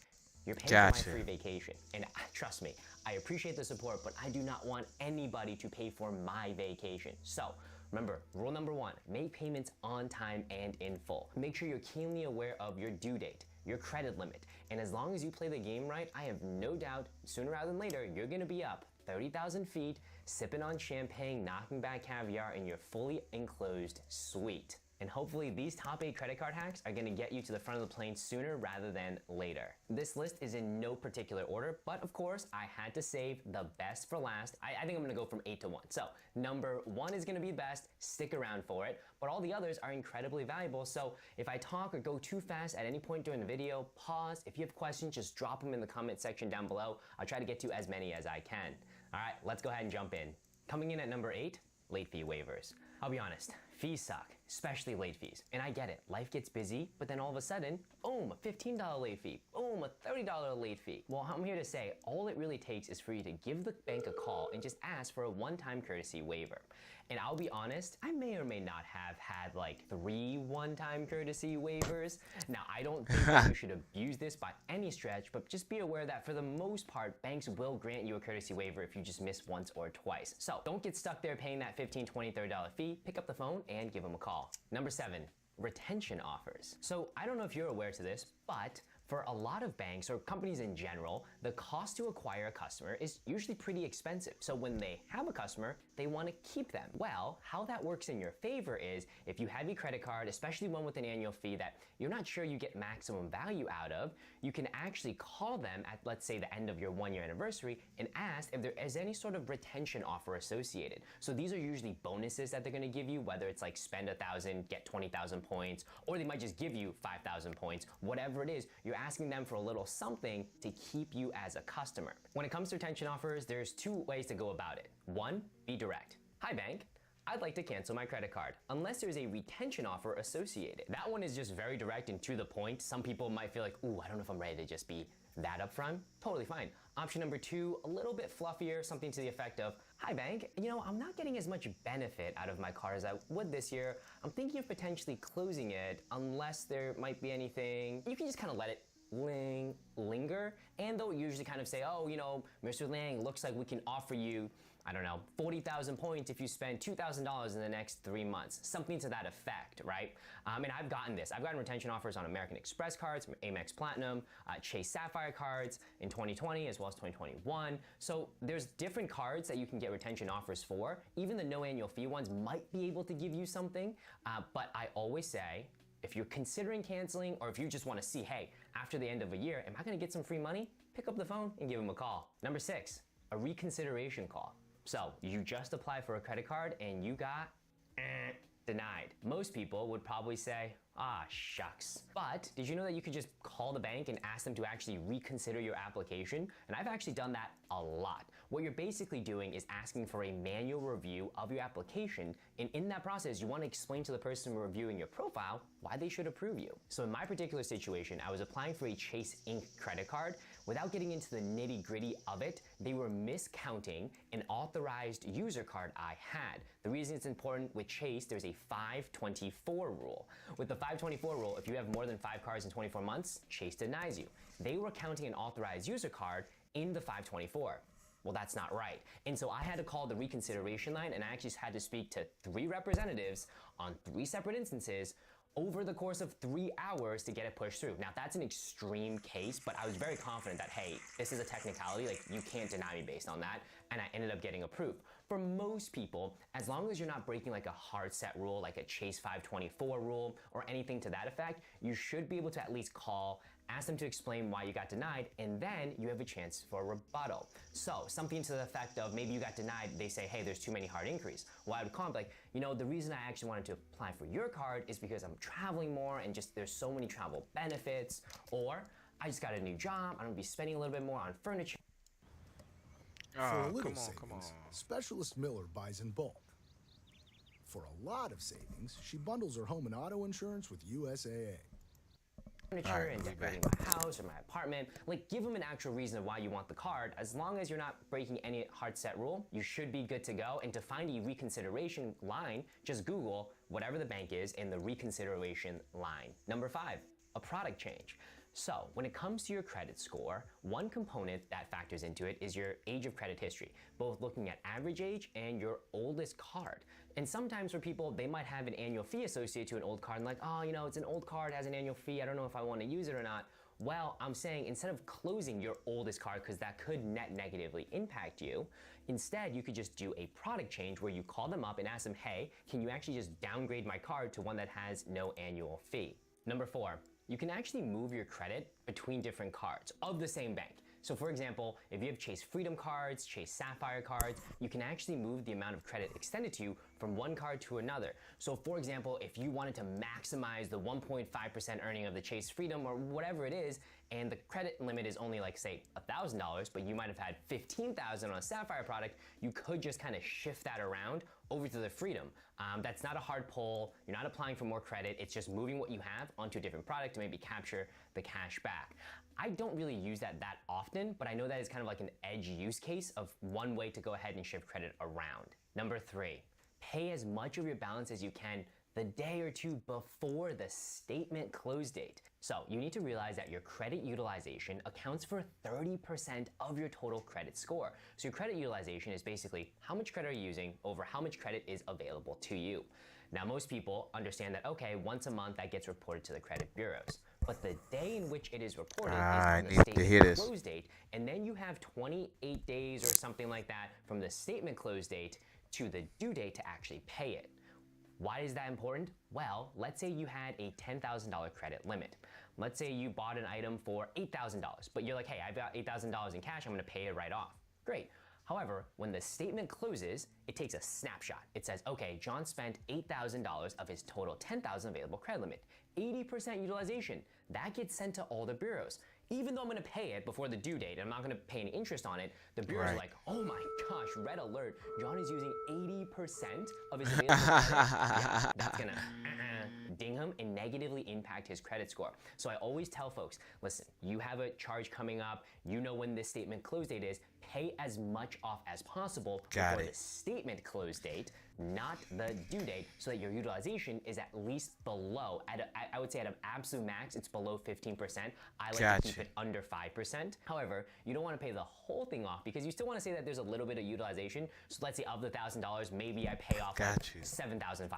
you're paying for my free vacation. And trust me, I appreciate the support, but I do not want anybody to pay for my vacation. So remember, rule number 1, make payments on time and in full. Make sure you're keenly aware of your due date, your credit limit. And as long as you play the game right, I have no doubt, sooner rather than later, you're gonna be up 30,000 feet, sipping on champagne, knocking back caviar in your fully enclosed suite. And hopefully these top 8 credit card hacks are gonna get you to the front of the plane sooner rather than later. This list is in no particular order, but of course I had to save the best for last. I think I'm gonna go from 8 to 1. So number 1 is gonna be the best, stick around for it, but all the others are incredibly valuable. So if I talk or go too fast at any point during the video, pause. If you have questions, just drop them in the comment section down below. I'll try to get to as many as I can. All right, let's go ahead and jump in. Coming in at number 8, late fee waivers. I'll be honest, fees suck, especially late fees. And I get it, life gets busy, but then all of a sudden, boom, a $15 late fee, boom, a $30 late fee. Well, I'm here to say, all it really takes is for you to give the bank a call and just ask for a one-time courtesy waiver. And I'll be honest, I may or may not have had like 3 one-time courtesy waivers. Now, I don't think that you should abuse this by any stretch, but just be aware that for the most part, banks will grant you a courtesy waiver if you just miss once or twice. So don't get stuck there paying that $15, $20, $30 fee. Pick up the phone and give them a call. Number 7, retention offers. So I don't know if you're aware to this, but for a lot of banks or companies in general, the cost to acquire a customer is usually pretty expensive. So when they have a customer, they want to keep them. Well, how that works in your favor is if you have a credit card, especially one with an annual fee that you're not sure you get maximum value out of, you can actually call them at, let's say, the end of your 1-year anniversary and ask if there is any sort of retention offer associated. So these are usually bonuses that they're going to give you, whether it's like spend 1,000, get 20,000 points, or they might just give you 5,000 points. Whatever it is, you're asking them for a little something to keep you as a customer. When it comes to retention offers, there's 2 ways to go about it. 1, be direct. Hi bank, I'd like to cancel my credit card, unless there's a retention offer associated. That one is just very direct and to the point. Some people might feel like, ooh, I don't know if I'm ready to just be that upfront. Totally fine. Option number 2, a little bit fluffier, something to the effect of, hi bank, you know, I'm not getting as much benefit out of my card as I would this year. I'm thinking of potentially closing it unless there might be anything. You can just kind of let it linger, and they'll usually kind of say, oh, you know, Mr. Lang, looks like we can offer you, I don't know, 40,000 points if you spend $2,000 in the next 3 months. Something to that effect, right? And I've gotten this. I've gotten retention offers on American Express cards, Amex Platinum, Chase Sapphire cards in 2020 as well as 2021. So there's different cards that you can get retention offers for. Even the no annual fee ones might be able to give you something, but I always say, if you're considering canceling, or if you just want to see, hey, after the end of a year, am I going to get some free money? Pick up the phone and give them a call. Number 6, a reconsideration call. So you just applied for a credit card and you got denied. Most people would probably say, ah, shucks. But did you know that you could just call the bank and ask them to actually reconsider your application? And I've actually done that a lot. what you're basically doing is asking for a manual review of your application, and in that process, you want to explain to the person reviewing your profile why they should approve you. So in my particular situation, I was applying for a Chase Inc. credit card. Without getting into the nitty-gritty of it, they were miscounting an authorized user card I had. The reason it's important with Chase, there's a 524 rule. With the 524 rule, if you have more than 5 cards in 24 months, Chase denies you. They were counting an authorized user card in the 524. Well, that's not right. And so I had to call the reconsideration line, and I actually had to speak to 3 representatives on 3 separate instances over the course of 3 hours to get it pushed through. Now, that's an extreme case, but I was very confident that, hey, this is a technicality, like you can't deny me based on that, and I ended up getting approved. For most people, as long as you're not breaking like a hard set rule, like a Chase 524 rule or anything to that effect, you should be able to at least call, ask them to explain why you got denied, and then you have a chance for a rebuttal. So something to the effect of maybe you got denied, they say, hey, there's too many hard inquiries. Well, I would call them like, you know, the reason I actually wanted to apply for your card is because I'm traveling more and just there's so many travel benefits, or I just got a new job, I'm gonna be spending a little bit more on furniture. For a little savings, Specialist Miller buys in bulk. For a lot of savings, she bundles her home and auto insurance with USAA. Furniture and decorating my house or my apartment. Like, give them an actual reason of why you want the card. As long as you're not breaking any hard set rule, you should be good to go. And to find a reconsideration line, just Google whatever the bank is in the reconsideration line. Number 5, a product change. So when it comes to your credit score, one component that factors into it is your age of credit history, both looking at average age and your oldest card. And sometimes for people, they might have an annual fee associated to an old card and like, oh, you know, it's an old card, has an annual fee, I don't know if I want to use it or not. Well, I'm saying instead of closing your oldest card, because that could net negatively impact you, instead you could just do a product change where you call them up and ask them, hey, can you actually just downgrade my card to one that has no annual fee? Number 4, you can actually move your credit between different cards of the same bank. So for example, if you have Chase Freedom cards, Chase Sapphire cards, you can actually move the amount of credit extended to you from one card to another. So for example, if you wanted to maximize the 1.5% earning of the Chase Freedom or whatever it is, and the credit limit is only like say $1,000, but you might have had $15,000 on a Sapphire product, you could just kind of shift that around over to the Freedom. That's not a hard pull, you're not applying for more credit, it's just moving what you have onto a different product to maybe capture the cash back. I don't really use that often, but I know that is kind of like an edge use case of one way to go ahead and shift credit around. Number 3, pay as much of your balance as you can the day or two before the statement close date. So you need to realize that your credit utilization accounts for 30% of your total credit score. So your credit utilization is basically how much credit are you using over how much credit is available to you. Now most people understand that, okay, once a month that gets reported to the credit bureaus. But the day in which it is reported is on the statement close date, and then you have 28 days or something like that from the statement close date to the due date to actually pay it. Why is that important? Well, let's say you had a $10,000 credit limit. Let's say you bought an item for $8,000, but you're like, hey, I've got $8,000 in cash, I'm gonna pay it right off. Great. However, when the statement closes, it takes a snapshot. It says, okay, John spent $8,000 of his total $10,000 available credit limit. 80% utilization. That gets sent to all the bureaus. Even though I'm gonna pay it before the due date and I'm not gonna pay any interest on it, the bureaus are like, oh my gosh, red alert, John is using 80% of his available credit. Yeah, that's gonna ding him and negatively impact his credit score. So I always tell folks, listen, you have a charge coming up, you know when this statement close date is, pay as much off as possible before the statement close date, not the due date, so that your utilization is at least below, I would say at an absolute max, it's below 15%. I like to keep it under 5%. However, you don't want to pay the whole thing off because you still want to say that there's a little bit of utilization. So let's say of the $1,000, maybe I pay off like $7,500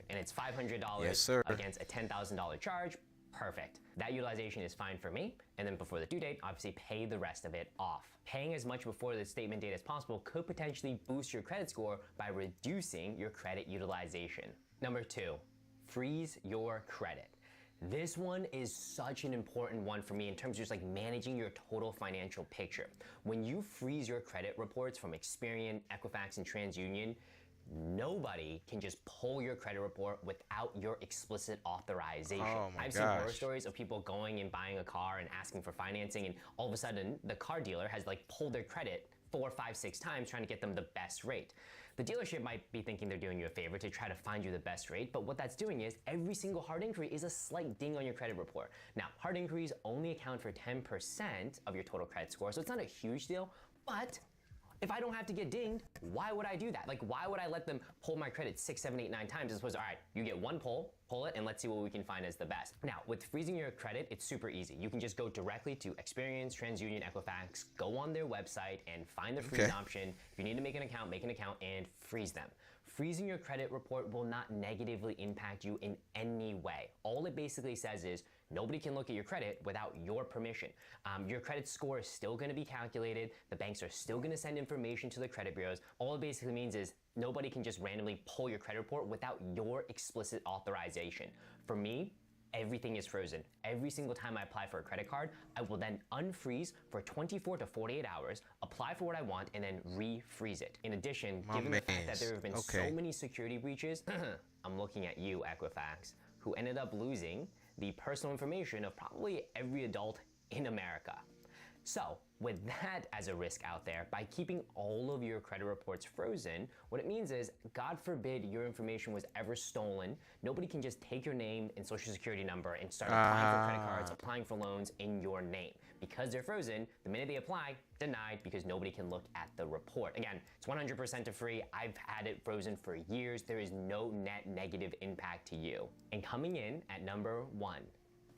and it's $500 against a $10,000 charge. Perfect. That utilization is fine for me. And then before the due date, obviously pay the rest of it off. Paying as much before the statement date as possible could potentially boost your credit score by reducing your credit utilization. Number 2, freeze your credit. This one is such an important one for me in terms of just like managing your total financial picture. When you freeze your credit reports from Experian, Equifax, and TransUnion, nobody can just pull your credit report without your explicit authorization. I've seen horror stories of people going and buying a car and asking for financing, and all of a sudden the car dealer has like pulled their credit 4, 5, 6 times trying to get them the best rate. The dealership might be thinking they're doing you a favor to try to find you the best rate, but what that's doing is every single hard inquiry is a slight ding on your credit report. Now, hard inquiries only account for 10% of your total credit score, so it's not a huge deal, but if I don't have to get dinged, why would I do that? Like, why would I let them pull my credit 6, 7, 8, 9 times as opposed to, all right, you get one pull it, and let's see what we can find as the best. Now, with freezing your credit, it's super easy. You can just go directly to Experian, TransUnion, Equifax, go on their website and find the freeze option. If you need to make an account and freeze them. Freezing your credit report will not negatively impact you in any way. All it basically says is nobody can look at your credit without your permission. Your credit score is still going to be calculated. The banks are still going to send information to the credit bureaus. All it basically means is nobody can just randomly pull your credit report without your explicit authorization. For me, everything is frozen. Every single time I apply for a credit card, I will then unfreeze for 24 to 48 hours, apply for what I want, and then refreeze it. In addition, given the fact that there have been so many security breaches, I'm looking at you, Equifax, who ended up losing the personal information of probably every adult in America. So, with that as a risk out there, by keeping all of your credit reports frozen, what it means is, God forbid your information was ever stolen, nobody can just take your name and social security number and start applying for credit cards, applying for loans in your name. Because they're frozen, the minute they apply, denied because nobody can look at the report. Again, it's 100% free. I've had it frozen for years. There is no net negative impact to you. And coming in at number 1,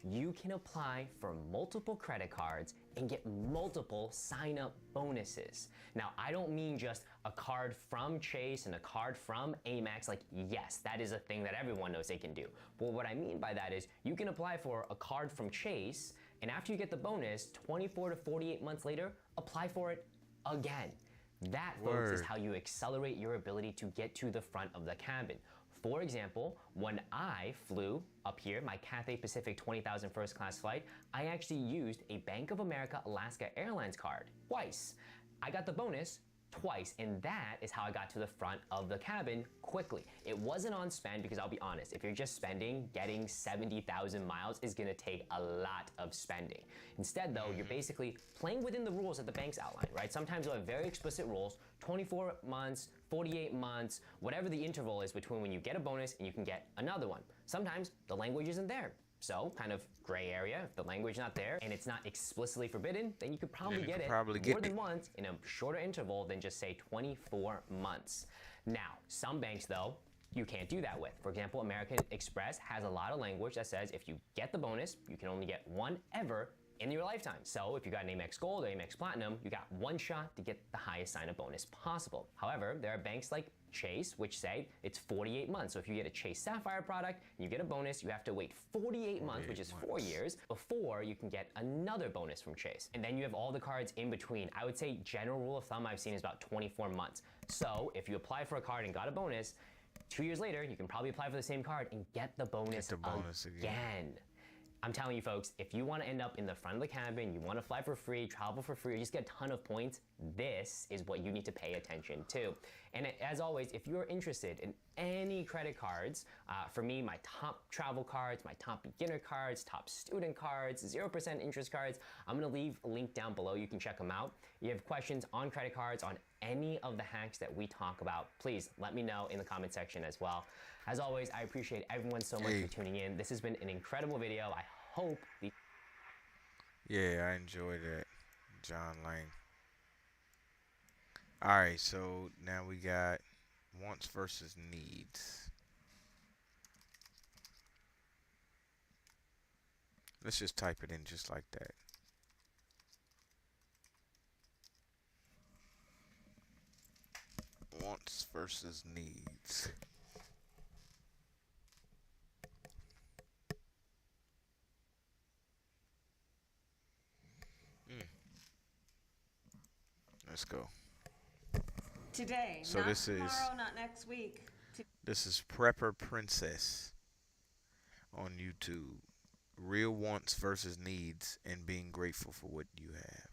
you can apply for multiple credit cards and get multiple sign-up bonuses. Now, I don't mean just a card from Chase and a card from Amex. Like, yes, that is a thing that everyone knows they can do. But what I mean by that is you can apply for a card from Chase, and after you get the bonus, 24 to 48 months later, apply for it again. That, folks, is how you accelerate your ability to get to the front of the cabin. For example, when I flew up here, my Cathay Pacific 20,000 first class flight, I actually used a Bank of America Alaska Airlines card twice. I got the bonus twice, and that is how I got to the front of the cabin quickly. It wasn't on spend because I'll be honest, if you're just spending, getting 70,000 miles is gonna take a lot of spending. Instead though, you're basically playing within the rules that the banks outline, right? Sometimes you'll have very explicit rules, 24 months, 48 months, whatever the interval is between when you get a bonus and you can get another one. Sometimes the language isn't there. So, kind of gray area. If the language not there and it's not explicitly forbidden, then you could probably get it more than once in a shorter interval than just say 24 months. Now, some banks though, you can't do that with. For example, American Express has a lot of language that says if you get the bonus, you can only get one ever in your lifetime. So if you got an Amex Gold or Amex Platinum, you got one shot to get the highest sign-up bonus possible. However, there are banks like Chase, which say it's 48 months. So if you get a Chase Sapphire product and you get a bonus, you have to wait 48 months, which is 4 years, before you can get another bonus from Chase. And then you have all the cards in between. I would say general rule of thumb I've seen is about 24 months. So if you apply for a card and got a bonus, 2 years later, you can probably apply for the same card and get the bonus, again. I'm telling you folks, if you want to end up in the front of the cabin, you want to fly for free, travel for free, or just get a ton of points, this is what you need to pay attention to. And as always, if you're interested in any credit cards, for me, my top travel cards, my top beginner cards, top student cards, 0% interest cards, I'm going to leave a link down below. You can check them out. If you have questions on credit cards, on any of the hacks that we talk about, please let me know in the comment section as well. As always, I appreciate everyone so much for tuning in. This has been an incredible video. I hope the... Yeah, I enjoyed that, John Lang. Alright, so now we got wants versus needs. Let's just type it in just like that. Wants versus needs. Let's go. Today, so not this tomorrow, is not next week. This is Prepper Princess on YouTube. Real wants versus needs and being grateful for what you have.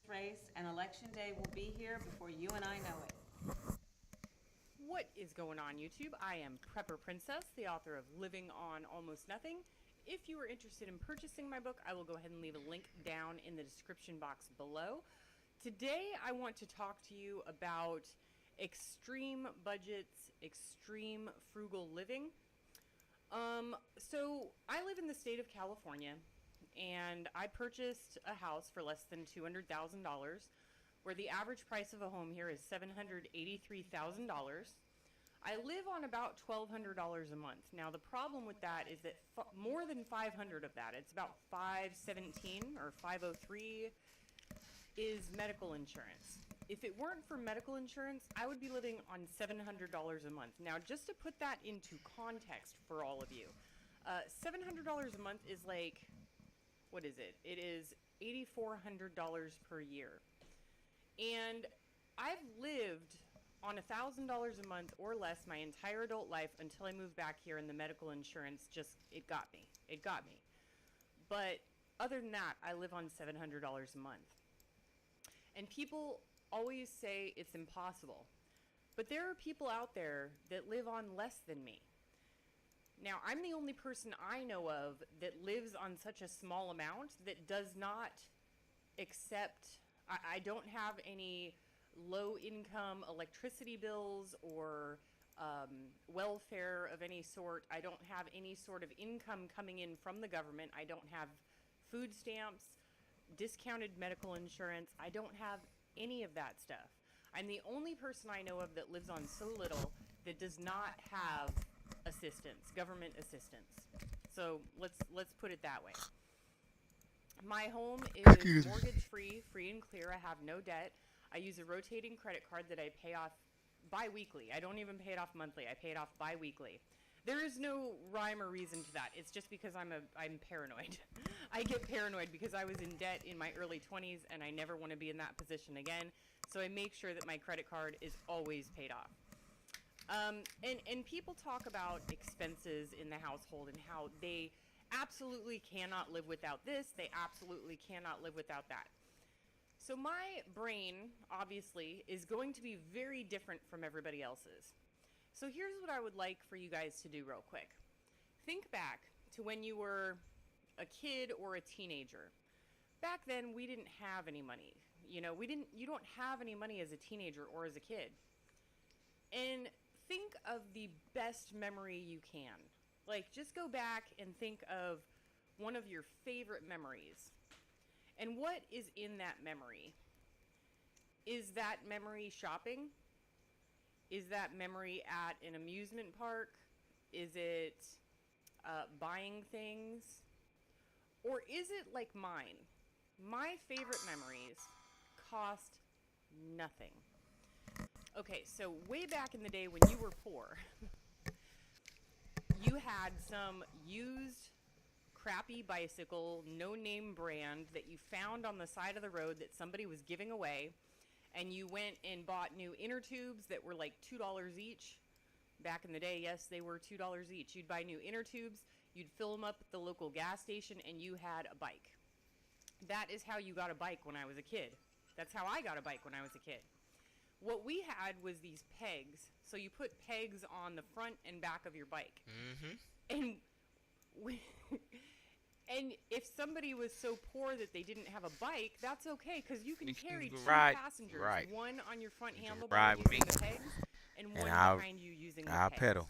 Race and election day will be here before you and I know it. What is going on, YouTube? I am Prepper Princess, the author of Living on Almost Nothing. If you are interested in purchasing my book, I will go ahead and leave a link down in the description box below. Today I want to talk to you about extreme budgets, extreme frugal living. So I live in the state of California, and I purchased a house for less than $200,000, where the average price of a home here is $783,000. I live on about $1,200 a month. Now the problem with that is that more than 500 of that, it's about 517 or 503, is medical insurance. If it weren't for medical insurance, I would be living on $700 a month. Now, just to put that into context for all of you, $700 a month is like, what is it? It is $8,400 per year. And I've lived on $1,000 a month or less my entire adult life until I moved back here, and the medical insurance it got me. It got me. But other than that, I live on $700 a month. And people always say it's impossible. But there are people out there that live on less than me. Now, I'm the only person I know of that lives on such a small amount that does not accept, I don't have any low income electricity bills or welfare of any sort. I don't have any sort of income coming in from the government. I don't have food stamps, discounted medical insurance. I don't have any of that stuff. I'm the only person I know of that lives on so little that does not have assistance, government assistance. So let's put it that way. My home is mortgage free, free and clear. I have no debt. I use a rotating credit card that I pay off bi-weekly. I don't even pay it off monthly. I pay it off bi-weekly. There is no rhyme or reason to that. It's just because I'm paranoid. I get paranoid because I was in debt in my early 20s and I never want to be in that position again. So I make sure that my credit card is always paid off. And people talk about expenses in the household and how they absolutely cannot live without this. They absolutely cannot live without that. So my brain, obviously, is going to be very different from everybody else's. So here's what I would like for you guys to do real quick. Think back to when you were a kid or a teenager. Back then, we didn't have any money. You don't have any money as a teenager or as a kid. And think of the best memory you can. Like, just go back and think of one of your favorite memories. And what is in that memory? Is that memory shopping? Is that memory at an amusement park? Is it buying things? Or is it like mine? My favorite memories cost nothing. Okay, so way back in the day when you were poor, you had some used crappy bicycle, no-name brand that you found on the side of the road that somebody was giving away, and you went and bought new inner tubes that were like $2 each. Back in the day, yes, they were $2 each. You'd buy new inner tubes, you'd fill them up at the local gas station, and you had a bike. That is how you got a bike when I was a kid. That's how I got a bike when I was a kid. What we had was these pegs. So you put pegs on the front and back of your bike. Mm-hmm. And if somebody was so poor that they didn't have a bike, that's okay, because you can carry two passengers, one on your front handlebar using the pegs, and one behind you using the pegs. Pedal.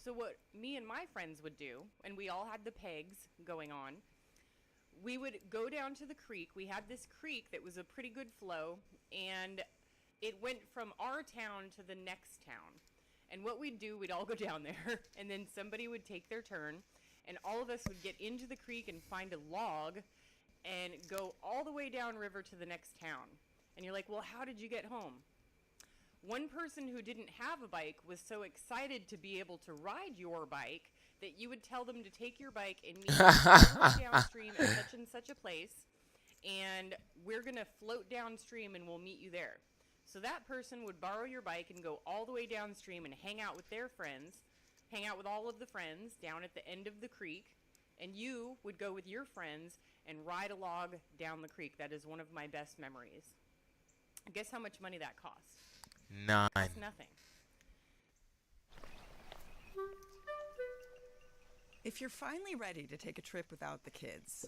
So what me and my friends would do, and we all had the pegs going on, we would go down to the creek. We had this creek that was a pretty good flow, and it went from our town to the next town. And what we'd do, we'd all go down there, and then somebody would take their turn, and all of us would get into the creek and find a log and go all the way down river to the next town. And you're like, well, how did you get home? One person who didn't have a bike was so excited to be able to ride your bike that you would tell them to take your bike and meet you downstream at such and such a place, and we're going to float downstream and we'll meet you there. So that person would borrow your bike and go all the way downstream and hang out with their friends, hang out with all of the friends down at the end of the creek, and you would go with your friends and ride a log down the creek. That is one of my best memories. Guess how much money that cost? None. That's nothing. If you're finally ready to take a trip without the kids.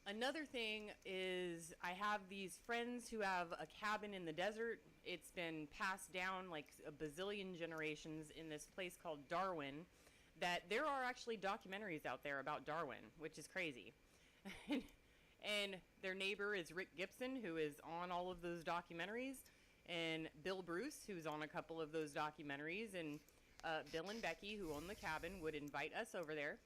Another thing is I have these friends who have a cabin in the desert. It's been passed down like a bazillion generations in this place called Darwin, that there are actually documentaries out there about Darwin, which is crazy. And their neighbor is Rick Gibson, who is on all of those documentaries, and Bill Bruce, who's on a couple of those documentaries, and Bill and Becky, who own the cabin, would invite us over there.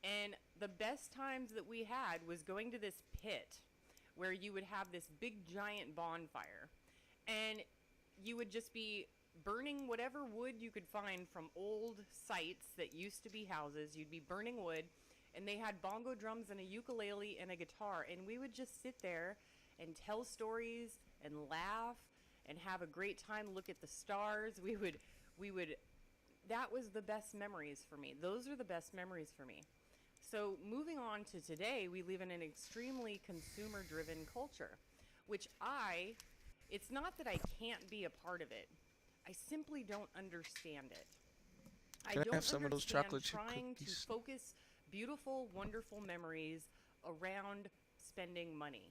And the best times that we had was going to this pit where you would have this big giant bonfire, and you would just be burning whatever wood you could find from old sites that used to be houses. You'd be burning wood, and they had bongo drums and a ukulele and a guitar, and we would just sit there and tell stories and laugh and have a great time, look at the stars. We would that was the best memories for me. Those are the best memories for me. So moving on to today, we live in an extremely consumer-driven culture, which it's not that I can't be a part of it. I simply don't understand it. I don't have some of those understand chocolate chip trying cookies? to focus beautiful, wonderful memories around spending money.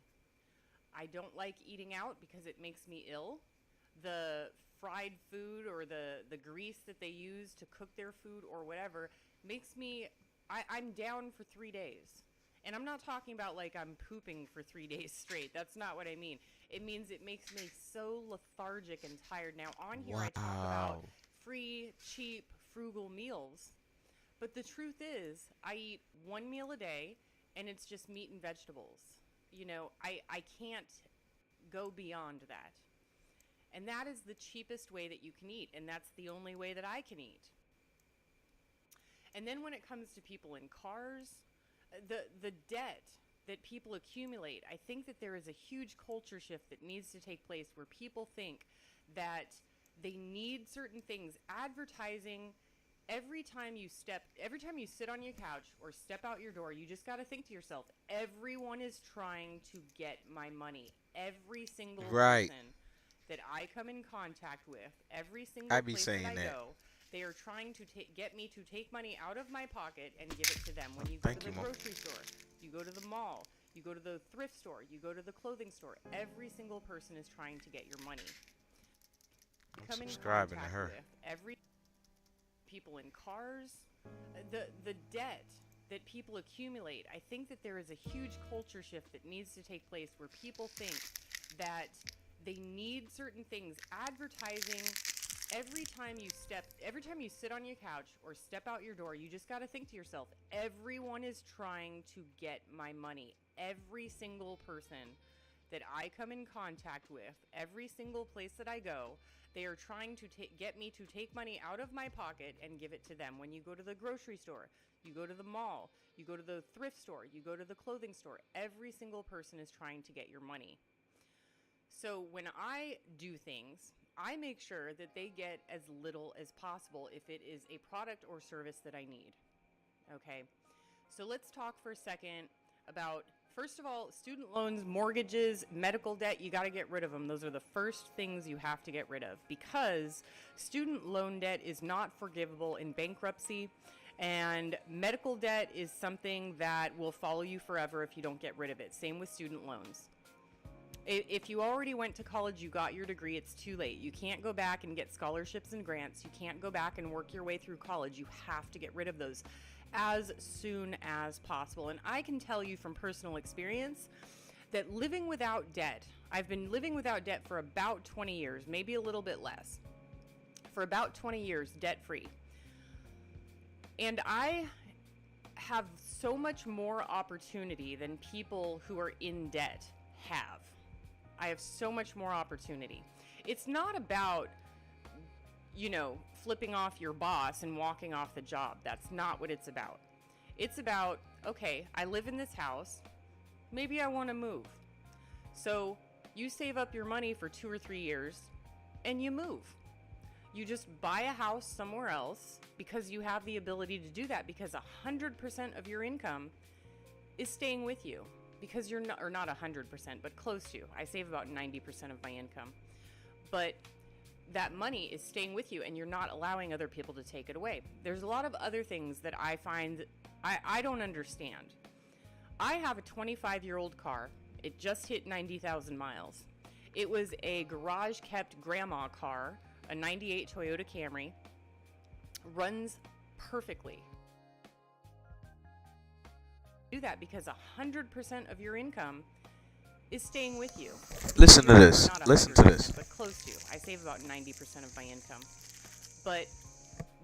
I don't like eating out because it makes me ill. The fried food or the grease that they use to cook their food or whatever makes me, I'm down for 3 days. And I'm not talking about like I'm pooping for 3 days straight. That's not what I mean. It means it makes me so lethargic and tired. Now on here I talk about free, cheap, frugal meals. But the truth is, I eat one meal a day, and it's just meat and vegetables. You know, I can't go beyond that. And that is the cheapest way that you can eat, and that's the only way that I can eat. And then when it comes to people in cars, the debt that people accumulate, I think that there is a huge culture shift that needs to take place where people think that they need certain things. Advertising, every time you sit on your couch or step out your door, you just got to think to yourself, everyone is trying to get my money. Every single person that I come in contact with, every single place that I go, they are trying to get me to take money out of my pocket and give it to them. When you go to the grocery store, you go to the mall, you go to the thrift store, you go to the clothing store, every single person is trying to get your money. I'm subscribing to her. Every people in cars, the debt that people accumulate, I think that there is a huge culture shift that needs to take place where people think that they need certain things. Advertising, every time you sit on your couch or step out your door, you just got to think to yourself, everyone is trying to get my money. Every single person that I come in contact with, every single place that I go, they are trying to get me to take money out of my pocket and give it to them. When you go to the grocery store, you go to the mall, you go to the thrift store, you go to the clothing store, every single person is trying to get your money. So when I do things, I make sure that they get as little as possible if it is a product or service that I need. Okay, so let's talk for a second about, first of all, student loans, mortgages, medical debt. You got to get rid of them. Those are the first things you have to get rid of, because student loan debt is not forgivable in bankruptcy, and medical debt is something that will follow you forever if you don't get rid of it. Same with student loans. If you already went to college, you got your degree, it's too late. You can't go back and get scholarships and grants. You can't go back and work your way through college. You have to get rid of those as soon as possible. And I can tell you from personal experience that living without debt, I've been living without debt for about 20 years, maybe a little bit less. For about 20 years, debt-free. And I have so much more opportunity than people who are in debt have. I have so much more opportunity. It's not about, flipping off your boss and walking off the job. That's not what it's about. It's about, okay, I live in this house. Maybe I want to move. So you save up your money for 2 or 3 years and you move. You just buy a house somewhere else because you have the ability to do that, because 100% of your income is staying with you. Because you're not, or not 100%, but close to. I save about 90% of my income. But that money is staying with you and you're not allowing other people to take it away. There's a lot of other things that I find I don't understand. I have a 25-year-old car. It just hit 90,000 miles. It was a garage-kept grandma car, a 98 Toyota Camry. Runs perfectly. Do that because 100% of your income is staying with you. Listen to this. Not Listen to 100%, this. But close to. I save about 90% of my income. But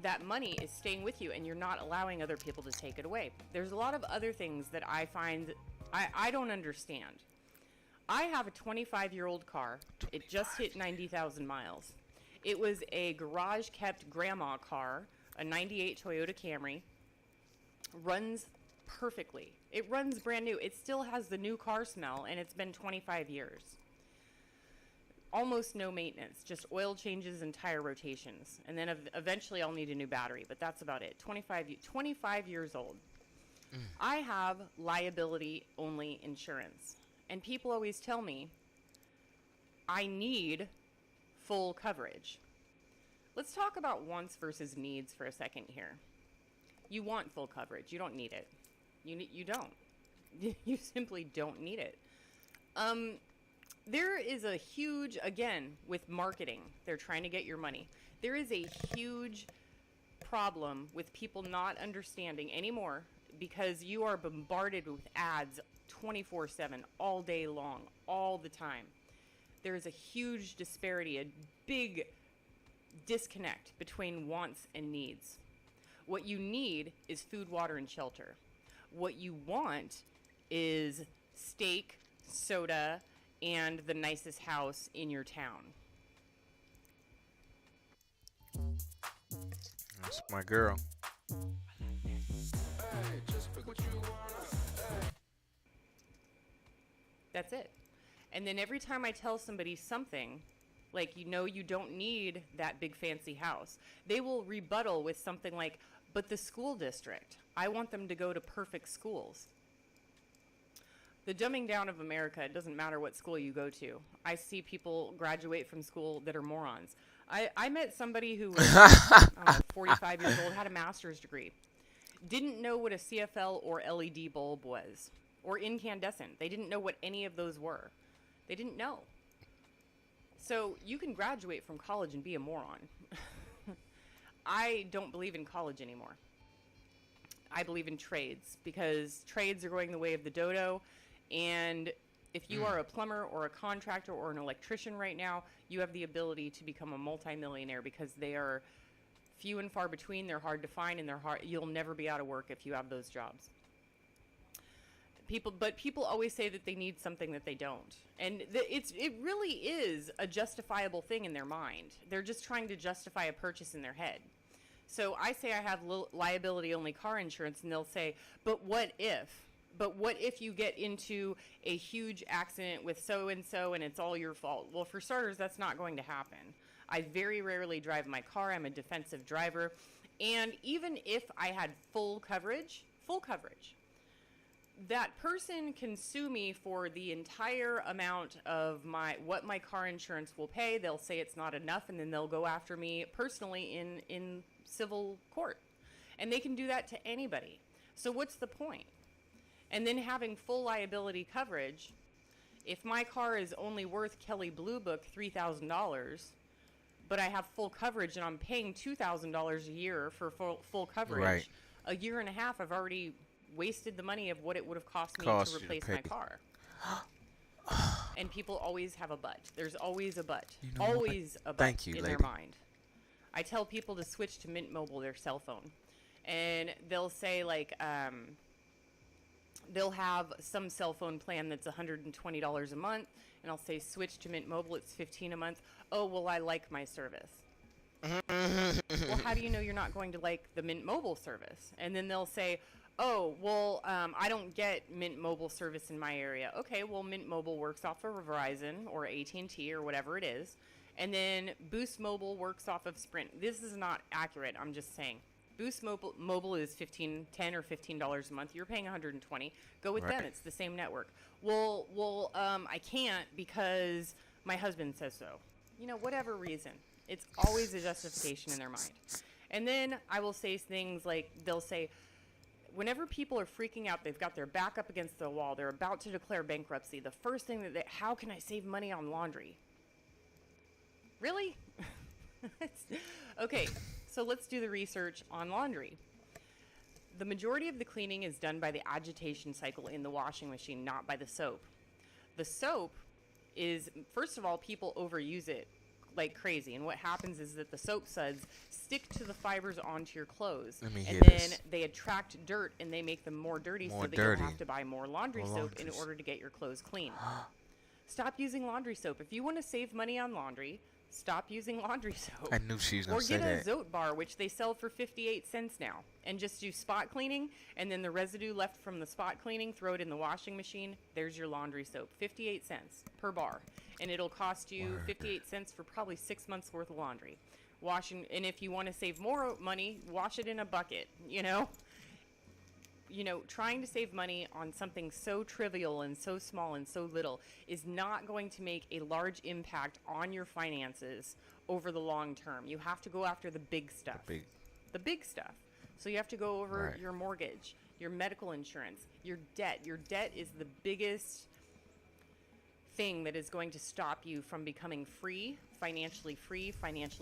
that money is staying with you and you're not allowing other people to take it away. There's a lot of other things that I find I don't understand. I have a 25-year-old car. It just hit 90,000 miles. It was a garage-kept grandma car, a 98 Toyota Camry. Runs perfectly. It runs brand new. It still has the new car smell, and it's been 25 years. Almost no maintenance, just oil changes and tire rotations. And then eventually I'll need a new battery, but that's about it. 25 years old. I have liability-only insurance. And people always tell me, I need full coverage. Let's talk about wants versus needs for a second here. You want full coverage. You don't need it. You don't. You simply don't need it. There is a huge, again, with marketing, they're trying to get your money. There is a huge problem with people not understanding anymore because you are bombarded with ads 24/7, all day long, all the time. There is a huge disparity, a big disconnect between wants and needs. What you need is food, water, and shelter. What you want is steak, soda, and the nicest house in your town. That's my girl. That's it. And then every time I tell somebody something, like, you don't need that big fancy house, they will rebuttal with something like, but the school district, I want them to go to perfect schools. The dumbing down of America, it doesn't matter what school you go to. I see people graduate from school that are morons. I met somebody who was 45 years old, had a master's degree, didn't know what a CFL or LED bulb was, or incandescent. They didn't know what any of those were. They didn't know. So you can graduate from college and be a moron. I don't believe in college anymore. I believe in trades because trades are going the way of the dodo. And if you are a plumber or a contractor or an electrician right now, you have the ability to become a multimillionaire because they are few and far between. They're hard to find, and you'll never be out of work if you have those jobs. People always say that they need something that they don't. And it really is a justifiable thing in their mind. They're just trying to justify a purchase in their head. So I say I have liability-only car insurance, and they'll say, but what if? But what if you get into a huge accident with so-and-so and it's all your fault? Well, for starters, that's not going to happen. I very rarely drive my car. I'm a defensive driver. And even if I had full coverage, that person can sue me for the entire amount of what my car insurance will pay. They'll say it's not enough, and then they'll go after me personally in civil court. And they can do that to anybody. So what's the point? And then having full liability coverage, if my car is only worth Kelley Blue Book $3,000, but I have full coverage and I'm paying $2,000 a year for full coverage, Right. a year and a half I've already wasted the money of what it would have cost me to replace my car. And people always have a but. There's always a but. You know what? Always a but Thank you, in lady. their mind. I tell people to switch to Mint Mobile, their cell phone. And they'll say, like, they'll have some cell phone plan that's $120 a month, and I'll say switch to Mint Mobile, it's $15 a month. Oh, well, I like my service. Well, how do you know you're not going to like the Mint Mobile service? And then they'll say, oh, well, I don't get Mint Mobile service in my area. Okay, well, Mint Mobile works off of Verizon or AT&T or whatever it is. And then Boost Mobile works off of Sprint. This is not accurate, I'm just saying. Boost Mobile is $10 or $15 a month. You're paying $120. Go with them. It's the same network. Well, I can't because my husband says so. Whatever reason. It's always a justification in their mind. And then I will say things like, they'll say, whenever people are freaking out, they've got their back up against the wall, they're about to declare bankruptcy, the first thing how can I save money on laundry? Really? Okay, so let's do the research on laundry. The majority of the cleaning is done by the agitation cycle in the washing machine, not by the soap. The soap is, first of all, people overuse it like crazy, and what happens is that the soap suds stick to the fibers onto your clothes, and then they attract dirt and they make them more dirty, so that you'll have to buy more laundry soap in order to get your clothes clean. Stop using laundry soap. If you want to save money on laundry, stop using laundry soap. I knew she was going to say Or that. get a Zote bar, which they sell for 58 cents now, and just do spot cleaning, and then the residue left from the spot cleaning, throw it in the washing machine. There's your laundry soap. 58 cents per bar. And it'll cost you 58 cents for probably 6 months worth of laundry. And if you want to save more money, wash it in a bucket, you know? Trying to save money on something so trivial and so small and so little is not going to make a large impact on your finances over the long term. You have to go after the big stuff. The big stuff. So you have to go over your mortgage, your medical insurance, your debt. Your debt is the biggest thing that is going to stop you from becoming free, financially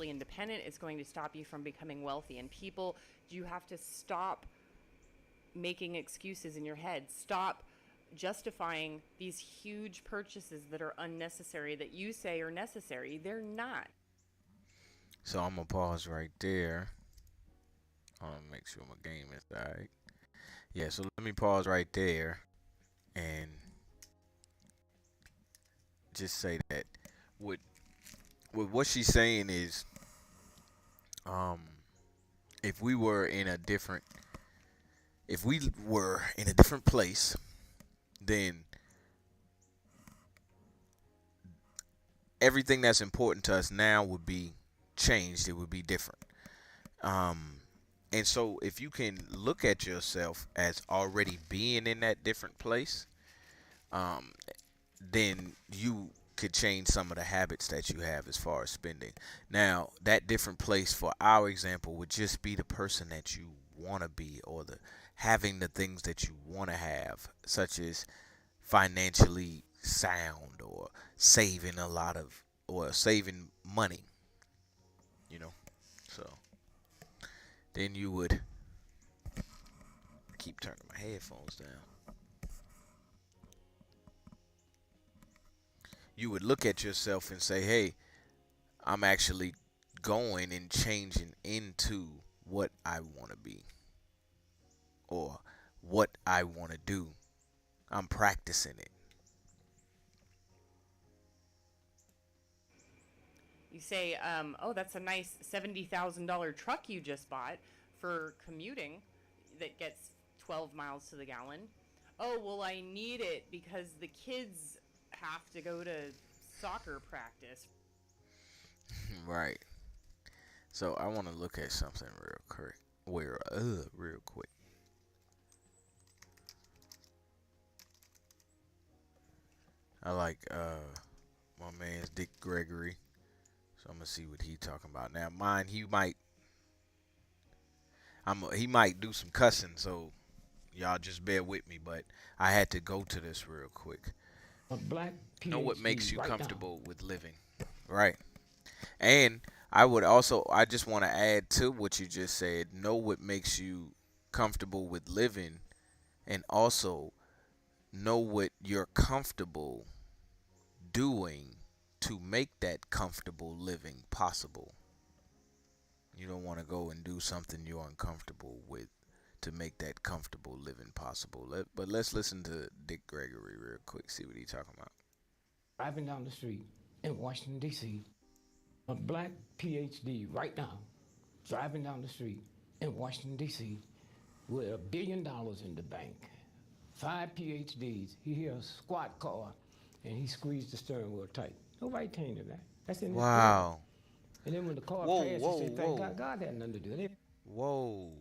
independent. It's going to stop you from becoming wealthy. And people, you have to stop making excuses in your head. Stop justifying these huge purchases that are unnecessary, that you say are necessary. They're not. So I'm going to pause right there. I want to make sure my game is alright. Yeah, so let me pause right there and just say that what she's saying is, if we were in a different place, then everything that's important to us now would be changed. It would be different. And so if you can look at yourself as already being in that different place, then you could change some of the habits that you have as far as spending. Now, that different place for our example would just be the person that you want to be, or having the things that you want to have, such as financially sound, or saving saving money, so then you would keep turning my headphones down. You would look at yourself and say, hey, I'm actually going and changing into what I want to be, or what I want to do. I'm practicing it. You say, oh, that's a nice $70,000 truck you just bought for commuting that gets 12 miles to the gallon. Oh, well, I need it because the kids have to go to soccer practice. Right. So I want to look at something real quick. I like my man's Dick Gregory, so I'm gonna see what he talking about. Now, mine, he might do some cussing, so y'all just bear with me. But I had to go to this real quick. Know what makes you comfortable with living, right? And I just want to add to what you just said. Know what makes you comfortable with living, and also know what you're comfortable doing to make that comfortable living possible. You don't want to go and do something you're uncomfortable with to make that comfortable living possible. But let's listen to Dick Gregory real quick, see what he's talking about. Driving down the street in Washington, D.C., a black PhD right now, driving down the street in Washington, D.C., with $1 billion in the bank, 5 PhDs. He hear a squat car, and he squeezed the steering wheel tight. Nobody came to that. That's in Wow. And then when the car passed, he said, thank God, God had nothing to do with it. Whoa.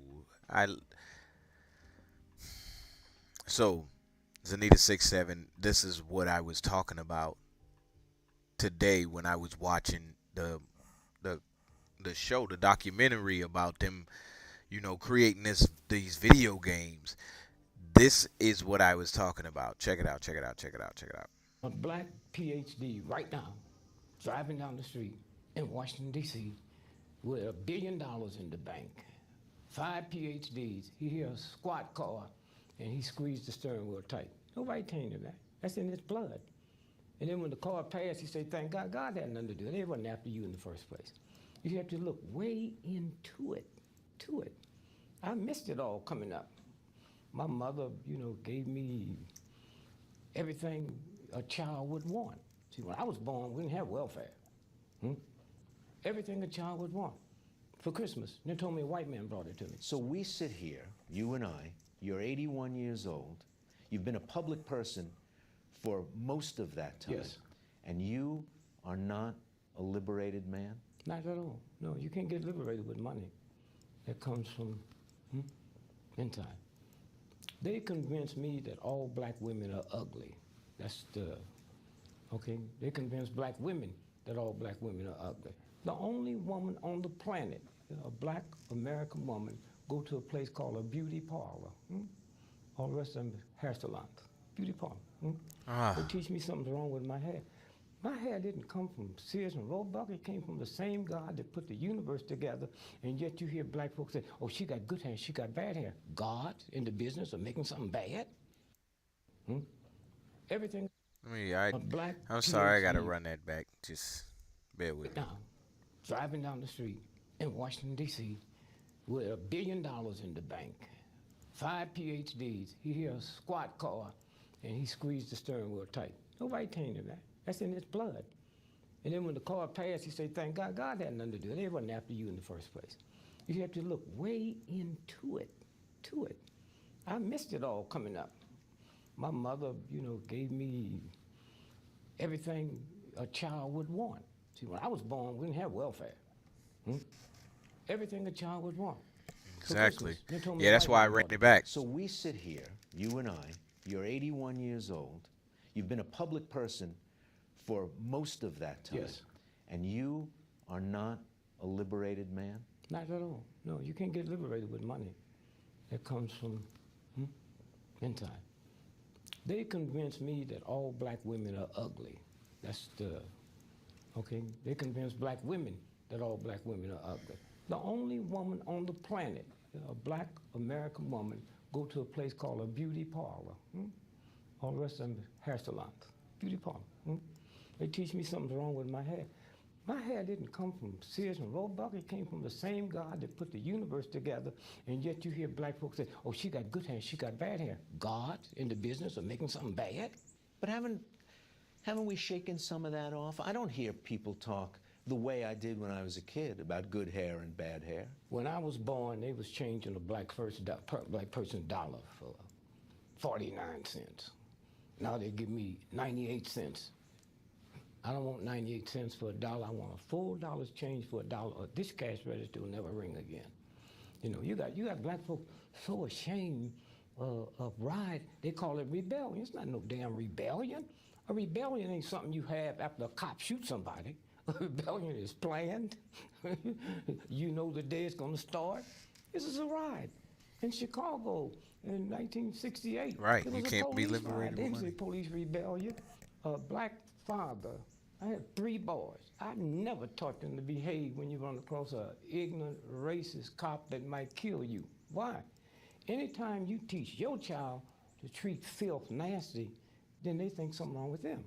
So, Zanita67, this is what I was talking about today when I was watching the show, the documentary about them, creating these video games. This is what I was talking about. Check it out. Check it out. Check it out. Check it out. A black PhD right now, driving down the street in Washington, D.C., with $1 billion in the bank. 5 PhDs. He hear a squat car, and he squeezed the steering wheel tight. Nobody told him that. That's in his blood. And then when the car passed, he said, thank God. God had nothing to do with it. It wasn't after you in the first place. You have to look way into it, I missed it all coming up. My mother, gave me everything a child would want. See, when I was born, we didn't have welfare. Everything a child would want for Christmas. They told me a white man brought it to me. So we sit here, you and I, you're 81 years old, you've been a public person for most of that time. Yes. And you are not a liberated man? Not at all. No, you can't get liberated with money. That comes from inside. They convinced me that all black women are ugly. They convinced black women that all black women are ugly. The only woman on the planet, a black American woman, go to a place called a beauty parlor. All the rest of them hair salons. Beauty parlor. They teach me something's wrong with my hair. My hair didn't come from Sears and Roebuck. It came from the same God that put the universe together, and yet you hear black folks say, oh, she got good hair, she got bad hair. God in the business of making something bad? Everything. I'm sorry, I gotta run that back. Just bear with me. Now, driving down the street in Washington, D.C., with $1 billion in the bank, 5 PhDs. He hear a squat car, and he squeezed the steering wheel tight. Nobody told him that. That's in his blood. And then when the car passed, he said, thank God. God had nothing to do with it. It wasn't after you in the first place. You have to look way into it, I missed it all coming up. My mother, gave me everything a child would want. See, when I was born, we didn't have welfare. Everything a child would want. Exactly. Yeah, that's why I ran it back. So we sit here, you and I, you're 81 years old, you've been a public person for most of that time. Yes. And you are not a liberated man? Not at all. No, you can't get liberated with money. That comes from inside. They convinced me that all black women are ugly. They convinced black women that all black women are ugly. The only woman on the planet, a black American woman, go to a place called a beauty parlor. All the rest of them hair salons. Beauty parlor. They teach me something's wrong with my hair. My hair didn't come from Sears and Roebuck. It came from the same God that put the universe together, and yet you hear black folks say, oh, she got good hair, she got bad hair. God in the business of making something bad? But haven't we shaken some of that off? I don't hear people talk the way I did when I was a kid about good hair and bad hair. When I was born, they was changing a black person's dollar for 49 cents. Now they give me 98 cents. I don't want 98 cents for $1. I want a full dollar's change for $1. Or this cash register will never ring again. You got black folks so ashamed of ride. They call it rebellion. It's not no damn rebellion. A rebellion ain't something you have after a cop shoots somebody. A rebellion is planned. You know the day it's going to start. This is a ride. In Chicago in 1968. Right, you can't be liberated They with didn't say money. police rebellion. A black father. I had 3 boys. I never taught them to behave when you run across an ignorant, racist cop that might kill you. Why? Anytime you teach your child to treat filth nasty, then they think something wrong with them.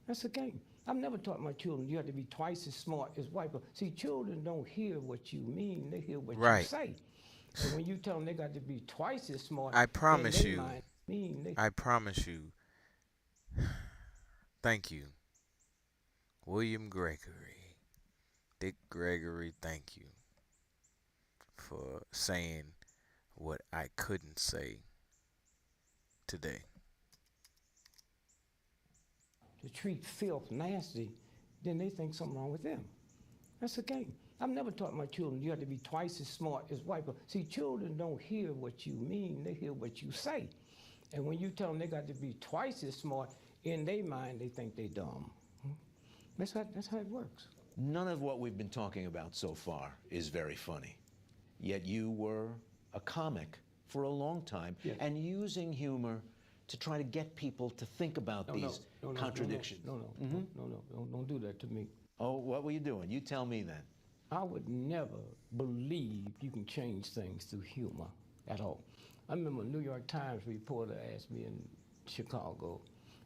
That's the game. I've never taught my children you have to be twice as smart as white people. See, children don't hear what you mean, they hear what you say. And when you tell them they got to be twice as smart, I promise then they you. might mean they I promise you. Thank you. William Gregory. Dick Gregory, thank you for saying what I couldn't say today. to treat filth nasty, then they think something wrong with them. That's the game. I've never taught my children you have to be twice as smart as white people. See, children don't hear what you mean, they hear what you say. And when you tell them they got to be twice as smart, in their mind, they think they dumb. That's how it works. None of what we've been talking about so far is very funny. Yet you were a comic for a long time, Yes. and using humor to try to get people to think about these contradictions. Don't do that to me. Oh, what were you doing? You tell me then. I would never believe you can change things through humor at all. I remember a New York Times reporter asked me in Chicago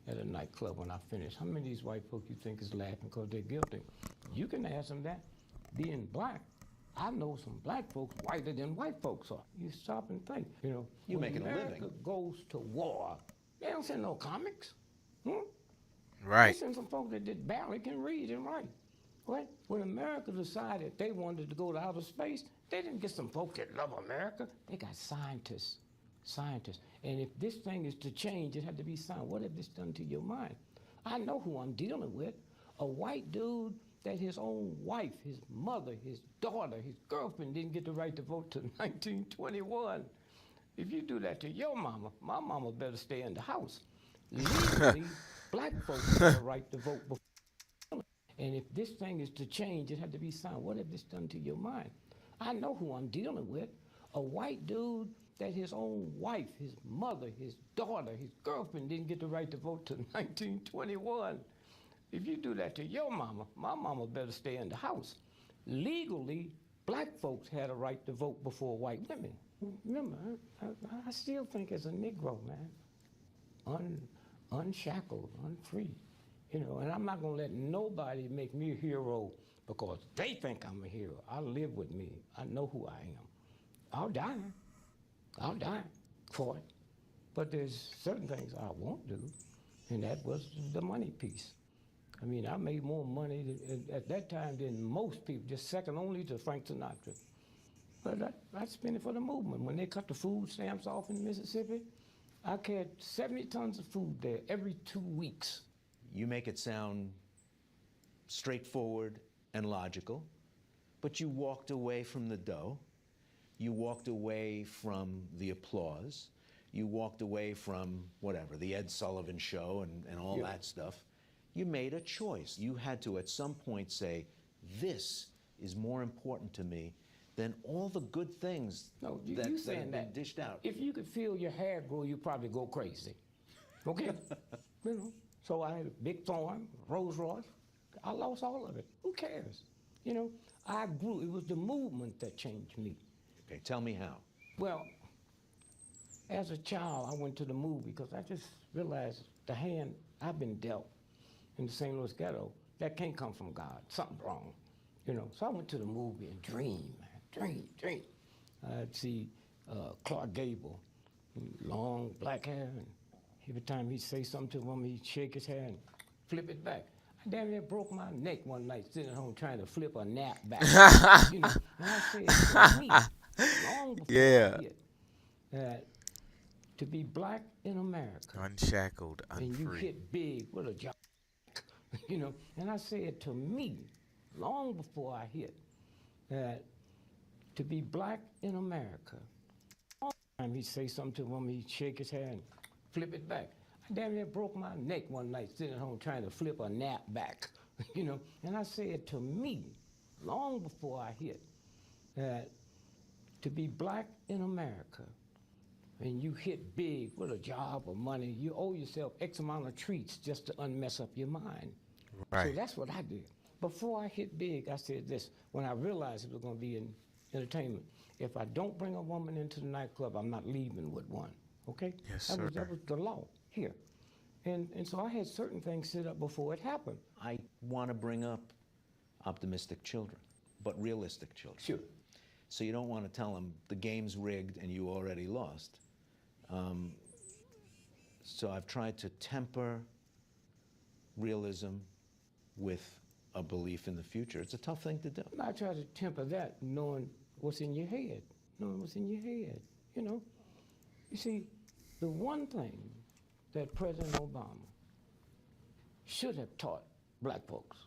at a nightclub when I finished, how many of these white folks you think is laughing because they're guilty? You can ask them that. Being black, I know some black folks whiter than white folks are. You stop and think, you know. You're when making a living. America goes to war, they don't send no comics. Right. They send some folks that just barely can read and write. What? When America decided they wanted to go to outer space, they didn't get some folks that love America. They got scientists. Scientists. And if this thing is to change, it had to be science. What have this done to your mind? I know who I'm dealing with. A white dude that his own wife, his mother, his daughter, his girlfriend didn't get the right to vote till 1921. If you do that to your mama, my mama better stay in the house. Legally, black folks have the right to vote before. And if this thing is to change, it had to be science. What have this done to your mind? I know who I'm dealing with. A white dude that his own wife, his mother, his daughter, his girlfriend didn't get the right to vote till 1921. If you do that to your mama, my mama better stay in the house. Legally, black folks had a right to vote before white women. Remember, I still think as a Negro, man, unshackled, unfree. You know, and I'm not gonna let nobody make me a hero because they think I'm a hero. I live with me. I know who I am. I'll die for it. But there's certain things I won't do, and that was the money piece. I mean, I made more money at that time than most people, just second only to Frank Sinatra. But I spent it for the movement. When they cut the food stamps off in Mississippi, I carried 70 tons of food there every 2 weeks. You make it sound straightforward and logical, but you walked away from the dough. You walked away from the applause. You walked away from whatever, the Ed Sullivan Show and all that stuff. You made a choice. You had to at some point say, this is more important to me than all the good things that have been dished out. If you could feel your hair grow, you'd probably go crazy. Okay? You know. So I had a big farm, Rolls Royce. I lost all of it. Who cares? You know, I grew. It was the movement that changed me. Okay, tell me how. Well, as a child, I went to the movie because I just realized the hand I've been dealt in the St. Louis ghetto, that can't come from God. Something's wrong, you know. So I went to the movie and dreamed, man, dream. I'd see Clark Gable, long black hair, and every time he'd say something to him, he'd shake his hair and flip it back. I damn near broke my neck one night sitting at home trying to flip a nap back. You know, and I said, to me, long before I did, that to be black in America, unshackled, unfree, and you hit big with a job, you know. And I said to me, long before I hit, that to be black in America, all the time he'd say something to him, he'd shake his hair and flip it back. I damn near broke my neck one night sitting at home trying to flip a nap back, you know. And I said to me, long before I hit, that to be black in America, and you hit big with a job or money, you owe yourself X amount of treats just to unmess up your mind. Right. So that's what I did. Before I hit big, I said this, when I realized it was going to be in entertainment. If I don't bring a woman into the nightclub, I'm not leaving with one. Okay? Yes, that sir. That was the law here. And so I had certain things set up before it happened. I want to bring up optimistic children, but realistic children. Sure. So you don't want to tell them the game's rigged and you already lost. So I've tried to temper realism with a belief in the future. It's a tough thing to do. I try to temper that knowing what's in your head, you know. You see, the one thing that President Obama should have taught black folks,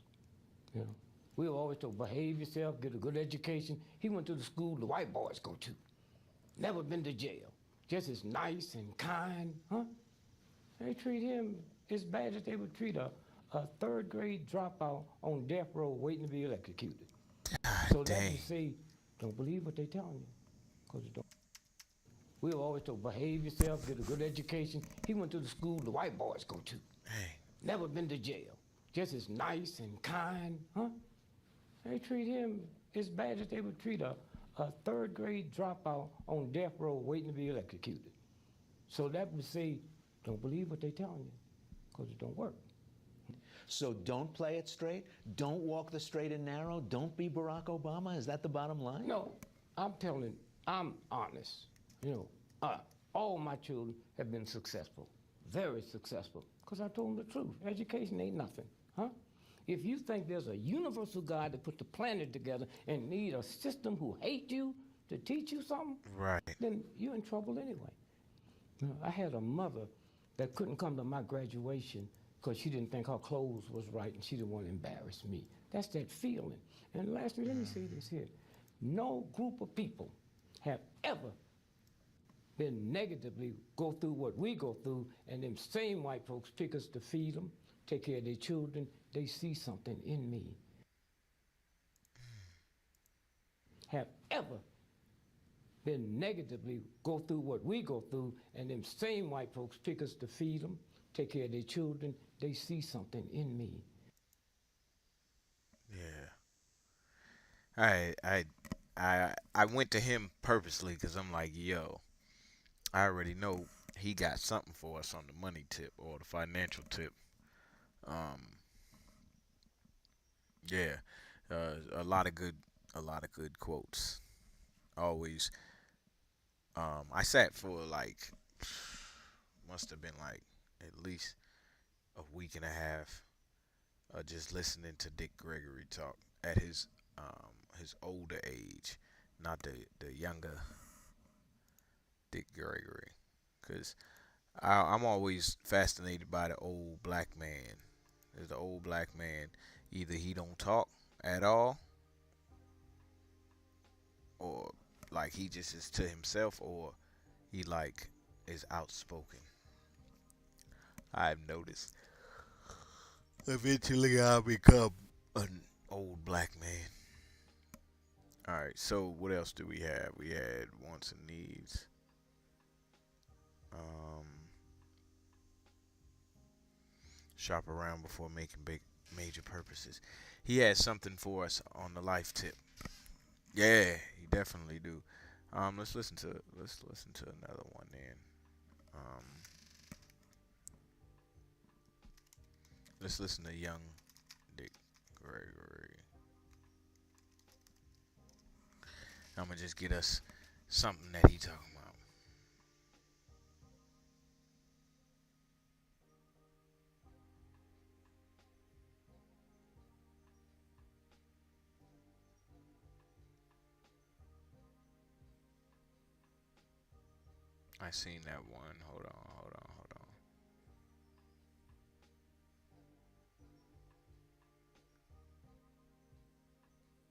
you know, we were always told, behave yourself, get a good education. He went to the school the white boys go to. Never been to jail. Just as nice and kind, huh? They treat him as bad as they would treat a third grade dropout on death row waiting to be electrocuted. So that you say, don't believe what they telling you. because it don't. We were always told, behave yourself, get a good education. He went to the school the white boys go to. Hey. Never been to jail. Just as nice and kind, huh? They treat him as bad as they would treat a third grade dropout on death row waiting to be electrocuted. So that would say, don't believe what they telling you, because it don't work. So don't play it straight? Don't walk the straight and narrow? Don't be Barack Obama? Is that the bottom line? No, I'm honest. You know, all my children have been successful, very successful, because I told them the truth. Education ain't nothing, huh? If you think there's a universal God that put the planet together and need a system who hate you to teach you something, right, then you're in trouble anyway. You know, I had a mother that couldn't come to my graduation because she didn't think her clothes was right and she didn't want to embarrass me. That's that feeling. And lastly, let me say this here. No group of people have ever been negatively go through what we go through, and them same white folks pick us to feed them, take care of their children. They see something in me. Have ever been negatively go through what we go through, and them same white folks pick us to feed them, take care of their children. They see something in me. Yeah. I went to him purposely because I'm like, yo, I already know he got something for us on the money tip or the financial tip. Yeah, a lot of good quotes. Always. I sat for like, must have been like at least a week and a half, just listening to Dick Gregory talk at his older age, not the younger Dick Gregory, because I'm always fascinated by the old black man. There's the old black man, either he don't talk at all, or like he just is to himself, or he like is outspoken. I've noticed eventually I'll become an old black man. Alright, so what else do we have? We had wants and needs. Shop around before making big major purposes. He has something for us on the life tip. Yeah, he definitely do. Let's listen to another one then. Let's listen to young Dick Gregory. I'm gonna just get us something that he talking about. I seen that one. Hold on.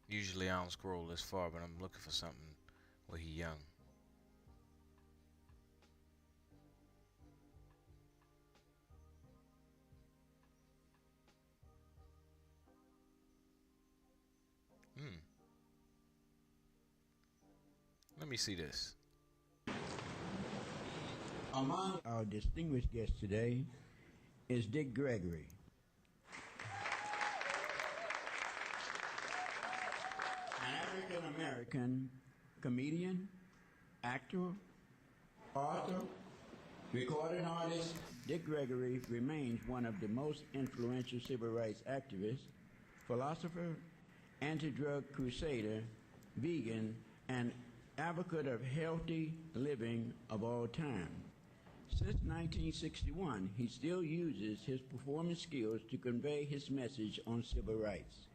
Usually I don't scroll this far, but I'm looking for something where he young. Let me see this. Among our distinguished guests today is Dick Gregory. An African-American comedian, actor, author, recording artist, Dick Gregory remains one of the most influential civil rights activists, philosopher, anti-drug crusader, vegan, and advocate of healthy living of all time. Since 1961, he still uses his performance skills to convey his message on civil rights.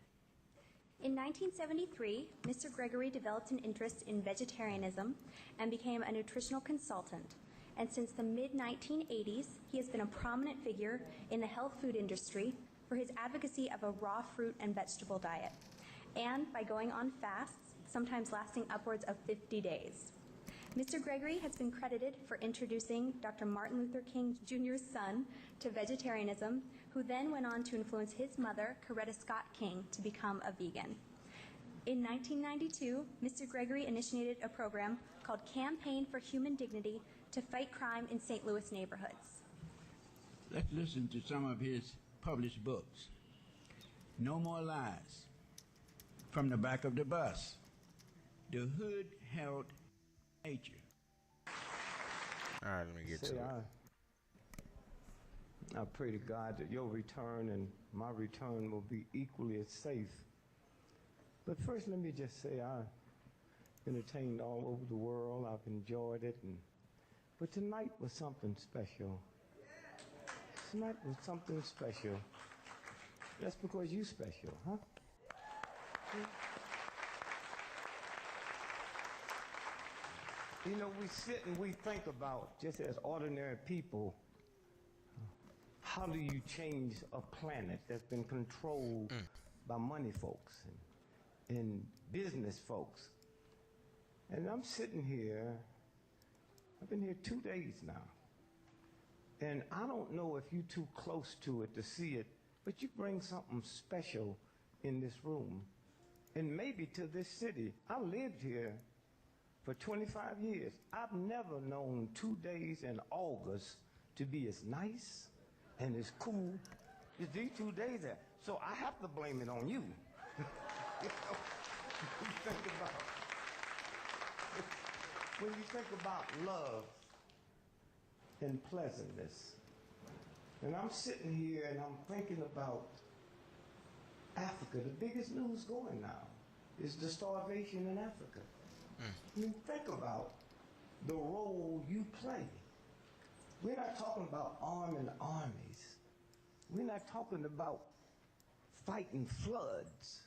In 1973, Mr. Gregory developed an interest in vegetarianism and became a nutritional consultant. And since the mid-1980s, he has been a prominent figure in the health food industry for his advocacy of a raw fruit and vegetable diet, and by going on fasts, sometimes lasting upwards of 50 days. Mr. Gregory has been credited for introducing Dr. Martin Luther King Jr.'s son to vegetarianism, who then went on to influence his mother, Coretta Scott King, to become a vegan. Mr. Gregory has been credited for introducing Dr. Martin Luther King Jr.'s son to vegetarianism, who then went on to influence his mother, Coretta Scott King, to become a vegan. In 1992, Mr. Gregory initiated a program called Campaign for Human Dignity to fight crime in St. Louis neighborhoods. Let's listen to some of his published books. No More Lies. From the Back of the Bus. The Hood Held Nature. All right, let me get to it. I pray to God that your return and my return will be equally as safe. But first, let me just say I've entertained all over the world. I've enjoyed it. But tonight was something special. Tonight was something special. That's because you special, huh? You know, we sit and we think about, just as ordinary people, how do you change a planet that's been controlled by money folks and business folks? And I'm sitting here, I've been here 2 days now, and I don't know if you're too close to it to see it, but you bring something special in this room, and maybe to this city. I lived here for 25 years. I've never known 2 days in August to be as nice and as cool as these 2 days are. So I have to blame it on you. When you think about love and pleasantness, and I'm sitting here and I'm thinking about Africa, the biggest news going now is the starvation in Africa. I mean, think about the role you play. We're not talking about arming armies. We're not talking about fighting floods.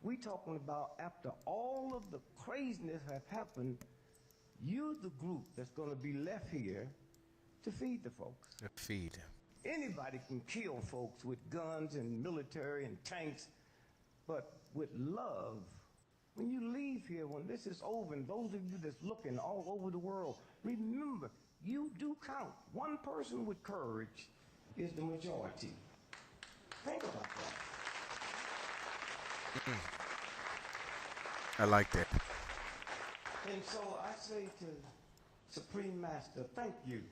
We're talking about, after all of the craziness have happened, you're the group that's going to be left here to feed the folks. To feed them. Anybody can kill folks with guns and military and tanks, but with love, when you leave here, when this is over, and those of you that's looking all over the world, remember, you do count. One person with courage is the majority. Think about that. I like that. And so I say to Supreme Master, thank you.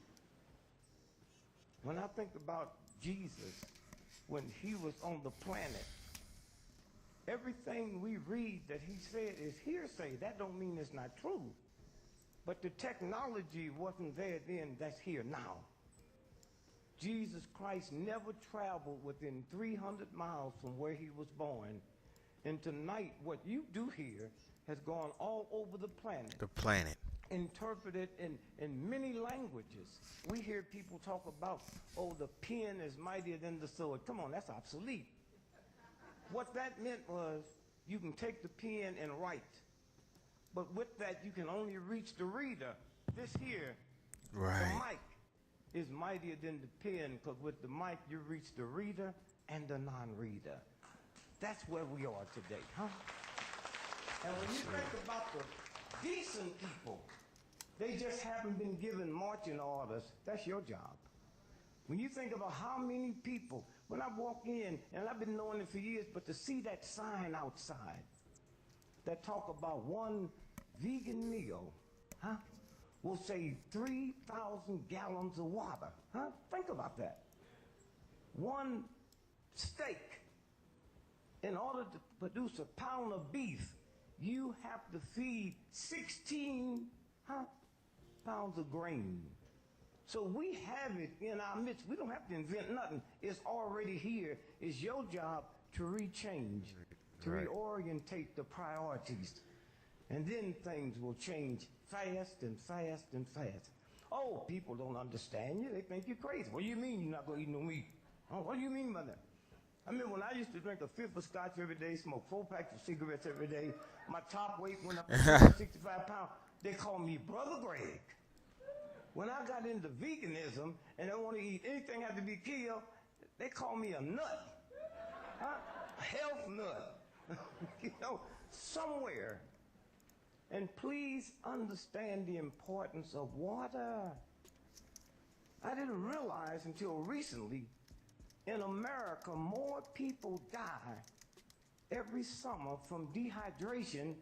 When I think about Jesus, when he was on the planet, everything we read that he said is hearsay. That don't mean it's not true. But the technology wasn't there then, that's here now. Jesus Christ never traveled within 300 miles from where he was born. And tonight, what you do here has gone all over the planet. The planet. Interpreted in many languages. We hear people talk about, oh, the pen is mightier than the sword. Come on, that's obsolete. What that meant was you can take the pen and write. But with that, you can only reach the reader. This here, right, the mic is mightier than the pen, because with the mic, you reach the reader and the non-reader. That's where we are today, huh? And when you think about the decent people, they just haven't been given marching orders. That's your job. When you think about how many people, when I walk in, and I've been knowing it for years, but to see that sign outside that talk about one vegan meal, huh, will save 3,000 gallons of water, huh? Think about that. One steak, in order to produce a pound of beef, you have to feed 16 pounds of grain. So we have it in our midst. We don't have to invent nothing. It's already here. It's your job to rechange, to reorientate the priorities. And then things will change fast and fast and fast. Oh, people don't understand you. They think you're crazy. What do you mean you're not going to eat no meat? Oh, what do you mean by that? I mean, when I used to drink a fifth of scotch every day, smoke 4 packs of cigarettes every day, my top weight went up to 65 pounds. They called me Brother Greg. When I got into veganism and I want to eat anything had to be killed, they call me a nut. A health nut. You know, somewhere. And please understand the importance of water. I didn't realize until recently, in America, more people die every summer from dehydration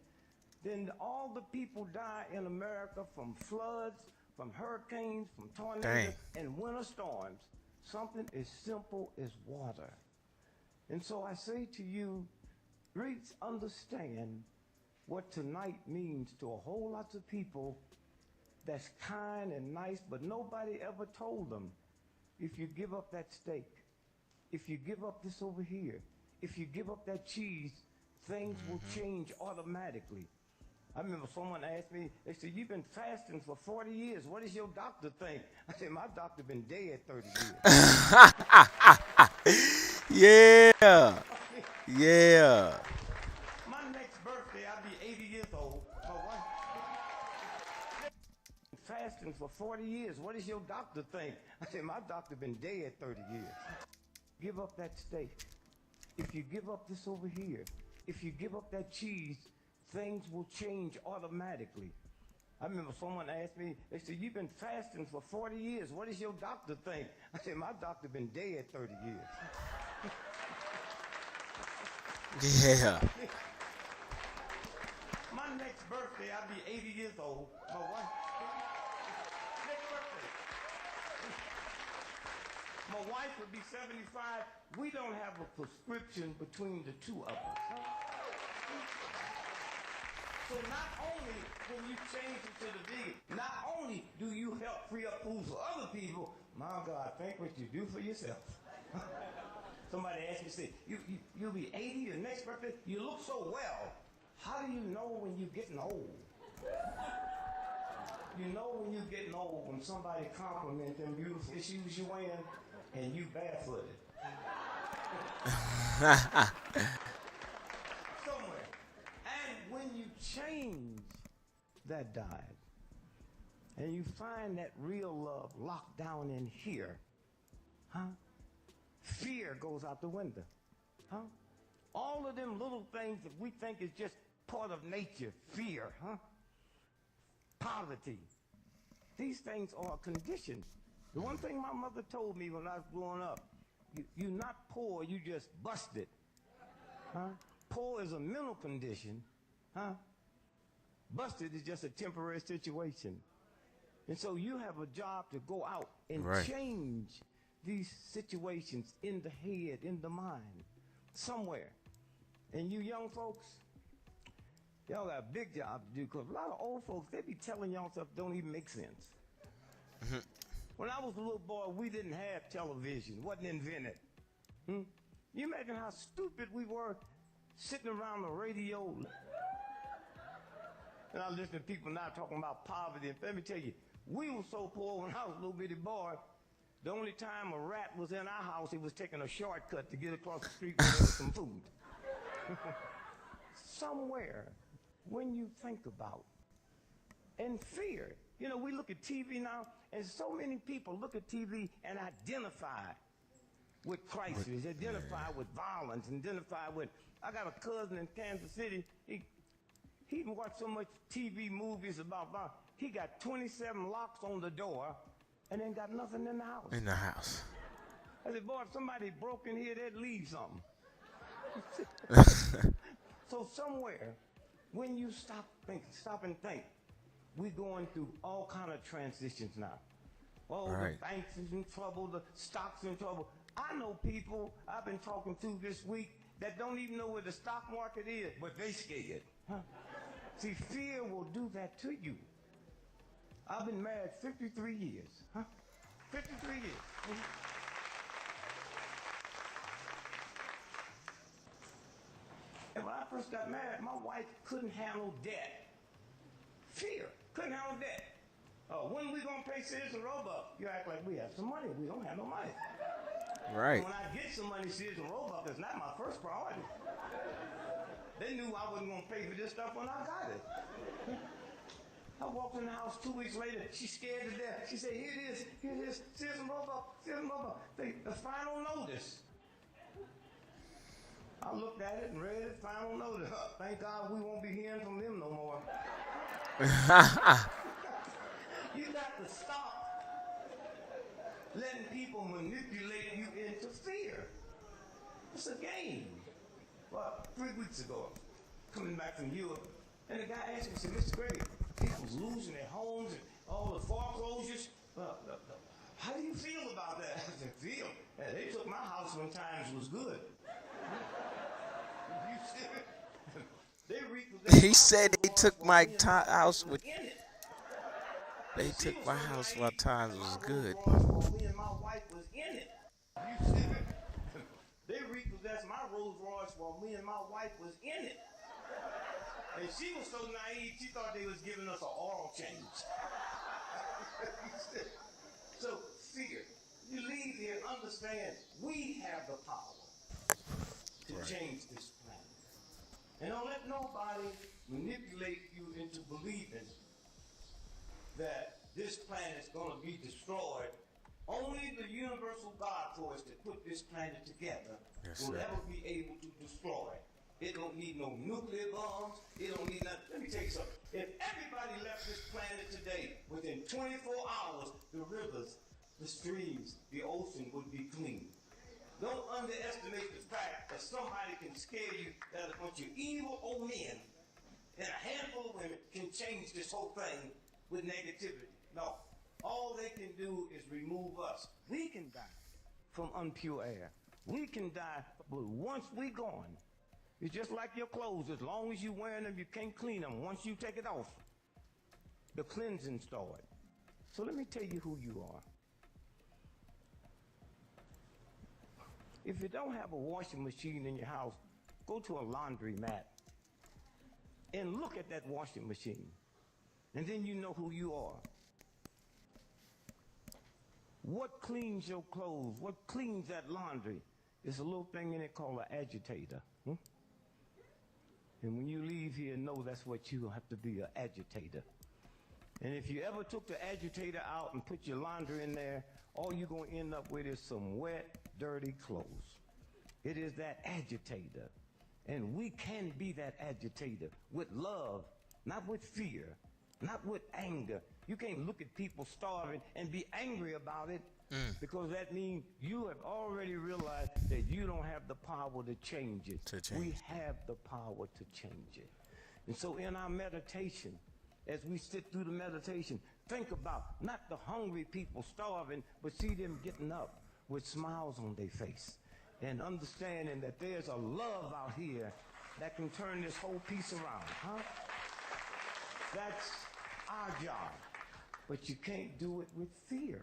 than all the people die in America from floods, from hurricanes, from tornadoes, and winter storms. Something as simple as water. And so I say to you, Greeks understand what tonight means to a whole lot of people that's kind and nice, but nobody ever told them, if you give up that steak, if you give up this over here, if you give up that cheese, things will change automatically. I remember someone asked me, they said, you've been fasting for 40 years. What does your doctor think? I said, my doctor been dead 30 years. Yeah. Yeah. My next birthday, I'll be 80 years old. My wife fasting for 40 years. What does your doctor think? I said, my doctor been dead 30 years. Give up that steak. If you give up this over here, if you give up that cheese, things will change automatically. I remember someone asked me, they said, you've been fasting for 40 years. What does your doctor think? I said, my doctor been dead 30 years. Yeah. My next birthday, I'll be 80 years old. My wife. Next birthday. My wife will be 75. We don't have a prescription between the two of us. So not only when you change it to the vegan, not only do you help free up food for other people, my God, think what you do for yourself. Somebody asked me, say, you'll be 80 your next birthday? You look so well. How do you know when you're getting old? You know when you're getting old when somebody compliments them beautiful shoes you're wearing and you barefooted. Somewhere. And when you change that diet and you find that real love locked down in here, fear goes out the window. All of them little things that we think is just part of nature, fear, poverty. These things are conditions. The one thing my mother told me when I was growing up, you're not poor, you just busted. Poor is a mental condition. Busted is just a temporary situation. And so you have a job to go out and change these situations in the head, in the mind, somewhere. And you young folks, y'all got a big job to do, because a lot of old folks, they be telling y'all stuff don't even make sense. When I was a little boy, we didn't have television, wasn't invented. You imagine how stupid we were sitting around the radio. And I listen to people now talking about poverty. And let me tell you, we were so poor when I was a little bitty boy. The only time a rat was in our house, he was taking a shortcut to get across the street where there was some food. Somewhere, when you think about, and fear, you know, we look at TV now, and so many people look at TV and identify with crisis, identify with violence, identify with, I got a cousin in Kansas City, he watched so much TV movies about violence, he got 27 locks on the door, and then got nothing in the house. In the house. I said, boy, if somebody broke in here, they'd leave something. So somewhere, when you stop and think, we're going through all kind of transitions now. Oh, the banks is in trouble, the stocks in trouble. I know people I've been talking to this week that don't even know where the stock market is, but they scared. See, fear will do that to you. I've been married 53 years. 53 years. And when I first got married, my wife couldn't handle debt. Fear. Couldn't handle debt. When are we going to pay Sears and Roebuck? You act like we have some money. We don't have no money. Right. When I get some money, Sears and Roebuck is not my first priority. They knew I wasn't going to pay for this stuff when I got it. I walked in the house 2 weeks later. She's scared to death. She said, here it is, Sears and Roebuck, the final notice. I looked at it and read it, final notice. Thank God we won't be hearing from them no more. You got to stop letting people manipulate you into fear. It's a game. Well, 3 weeks ago, coming back from Europe, and the guy asked me, said, Mr. Gray, people's losing their homes and all the foreclosures. How do you feel about that? I said, feel? Yeah, they took my house when times was good. He said they took my house with. They took my house while times was good. Me and my wife was in it. They repossessed my Rolls Royce while me and my wife was in it. And she was so naive, she thought they was giving us an oil change. So, fear. You leave here, understand, we have the power to change this planet. And don't let nobody manipulate you into believing that this planet's going to be destroyed. Only the universal God force that put this planet together will ever be able to destroy it. It don't need no nuclear bombs. It don't need nothing. Let me tell you something. If everybody left this planet today, within 24 hours, the rivers, the streams, the ocean would be clean. Don't underestimate the fact that somebody can scare you that a bunch of evil old men and a handful of women can change this whole thing with negativity. No. All they can do is remove us. We can die from impure air. We can die, but once we gone, it's just like your clothes. As long as you're wearing them, you can't clean them. Once you take it off, the cleansing starts. So let me tell you who you are. If you don't have a washing machine in your house, go to a laundromat and look at that washing machine. And then you know who you are. What cleans your clothes? What cleans that laundry? There's a little thing in it called an agitator. And when you leave here, know that's what you have to be, an agitator. And if you ever took the agitator out and put your laundry in there, all you're going to end up with is some wet, dirty clothes. It is that agitator. And we can be that agitator with love, not with fear, not with anger. You can't look at people starving and be angry about it because that means you have already realized that you don't have the power to change it. We have the power to change it. And so in our meditation, as we sit through the meditation, think about not the hungry people starving, but see them getting up with smiles on their face and understanding that there's a love out here that can turn this whole piece around. That's our job. But you can't do it with fear.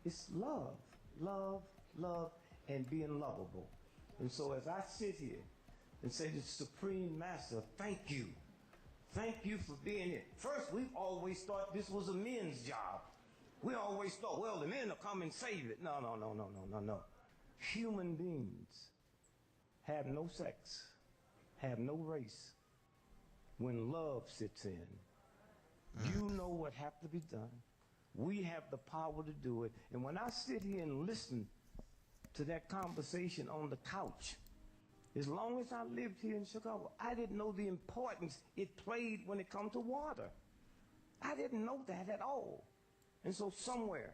It's love, love, love, and being lovable. And so as I sit here and say to the Supreme Master, thank you. Thank you for being here. First, we've always thought this was a men's job. We always thought, well, the men will come and save it. No, no, no, no, no, no, no. Human beings have no sex, have no race. When love sits in, you know what has to be done. We have the power to do it. And when I sit here and listen to that conversation on the couch, as long as I lived here in Chicago, I didn't know the importance it played when it comes to water. I didn't know that at all. And so somewhere,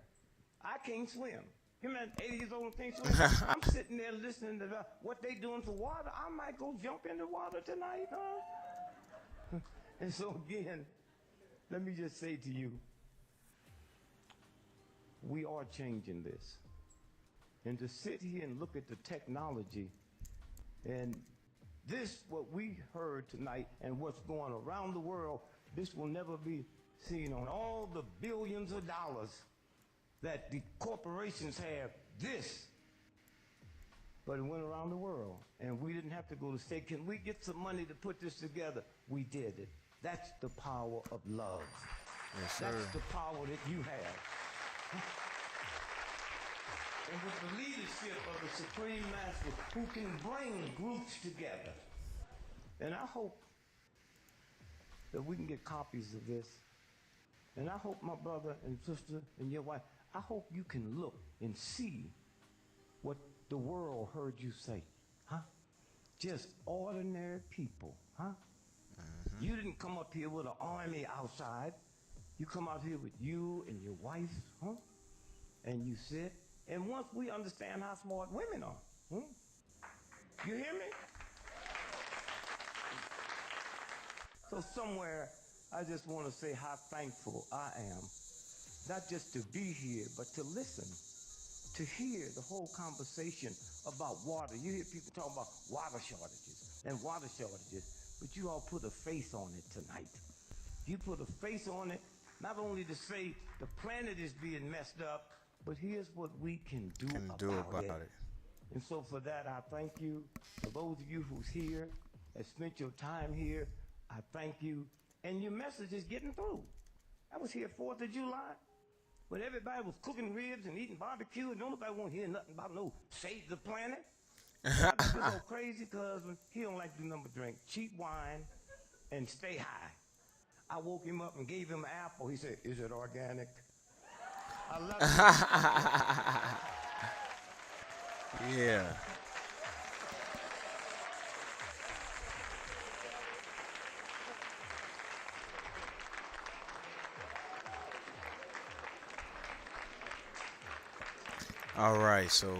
I can't swim. You man, 80 years old and can't swim. I'm sitting there listening to what they doing for water. I might go jump in the water tonight, huh? And so again, let me just say to you, we are changing this. And to sit here and look at the technology and this, what we heard tonight and what's going around the world, this will never be seen on all the billions of dollars that the corporations have. This, but it went around the world and we didn't have to go to say, can we get some money to put this together? We did it. That's the power of love. Yes, sir. That's the power that you have. And with the leadership of the Supreme Master who can bring groups together. And I hope that we can get copies of this. And I hope my brother and sister and your wife, I hope you can look and see what the world heard you say. Just ordinary people, You didn't come up here with an army outside. You come out here with you and your wife, And you sit. And once we understand how smart women are, you hear me? So somewhere, I just want to say how thankful I am, not just to be here, but to listen, to hear the whole conversation about water. You hear people talking about water shortages and water shortages, but you all put a face on it tonight. You put a face on it, not only to say the planet is being messed up, but here's what we can do about it. And so for that, I thank you. For those of you who's here, that spent your time here, I thank you. And your message is getting through. I was here 4th of July, when everybody was cooking ribs and eating barbecue, and nobody won't hear nothing about no save the planet. I just go crazy because he don't like to do number drink, cheap wine, and stay high. I woke him up and gave him an apple. He said, "Is it organic?" I love it. Yeah. All right, so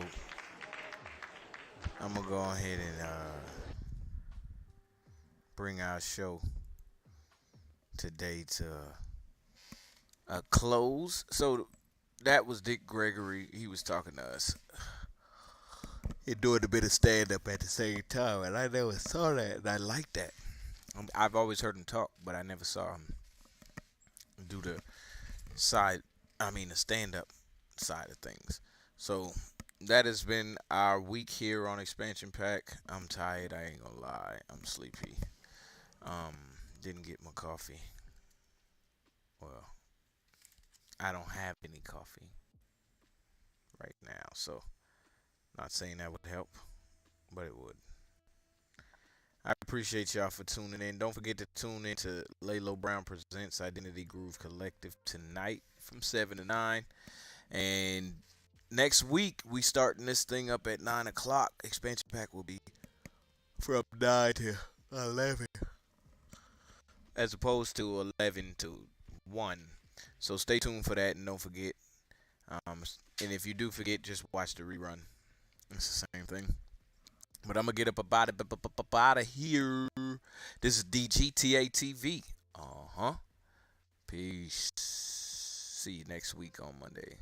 I'm gonna go ahead and bring our show today to a close. So that was Dick Gregory. He was talking to us and doing a bit of stand-up at the same time, and I never saw that, and I like that. I've always heard him talk, but I never saw him do the stand-up side of things. So that has been our week here on Expansion Pack. I'm tired, I ain't gonna lie. I'm sleepy. Didn't get my coffee. Well, I don't have any coffee right now, so not saying that would help, but it would. I appreciate y'all for tuning in. Don't forget to tune in to Laylo Brown Presents Identity Groove Collective tonight from 7 to 9. And next week, we starting this thing up at 9 o'clock. Expansion Pack will be from 9 to 11. As opposed to 11 to 1. So stay tuned for that and don't forget. And if you do forget, just watch the rerun. It's the same thing. But I'm going to get up out of here. This is DGTA TV. Peace. See you next week on Monday.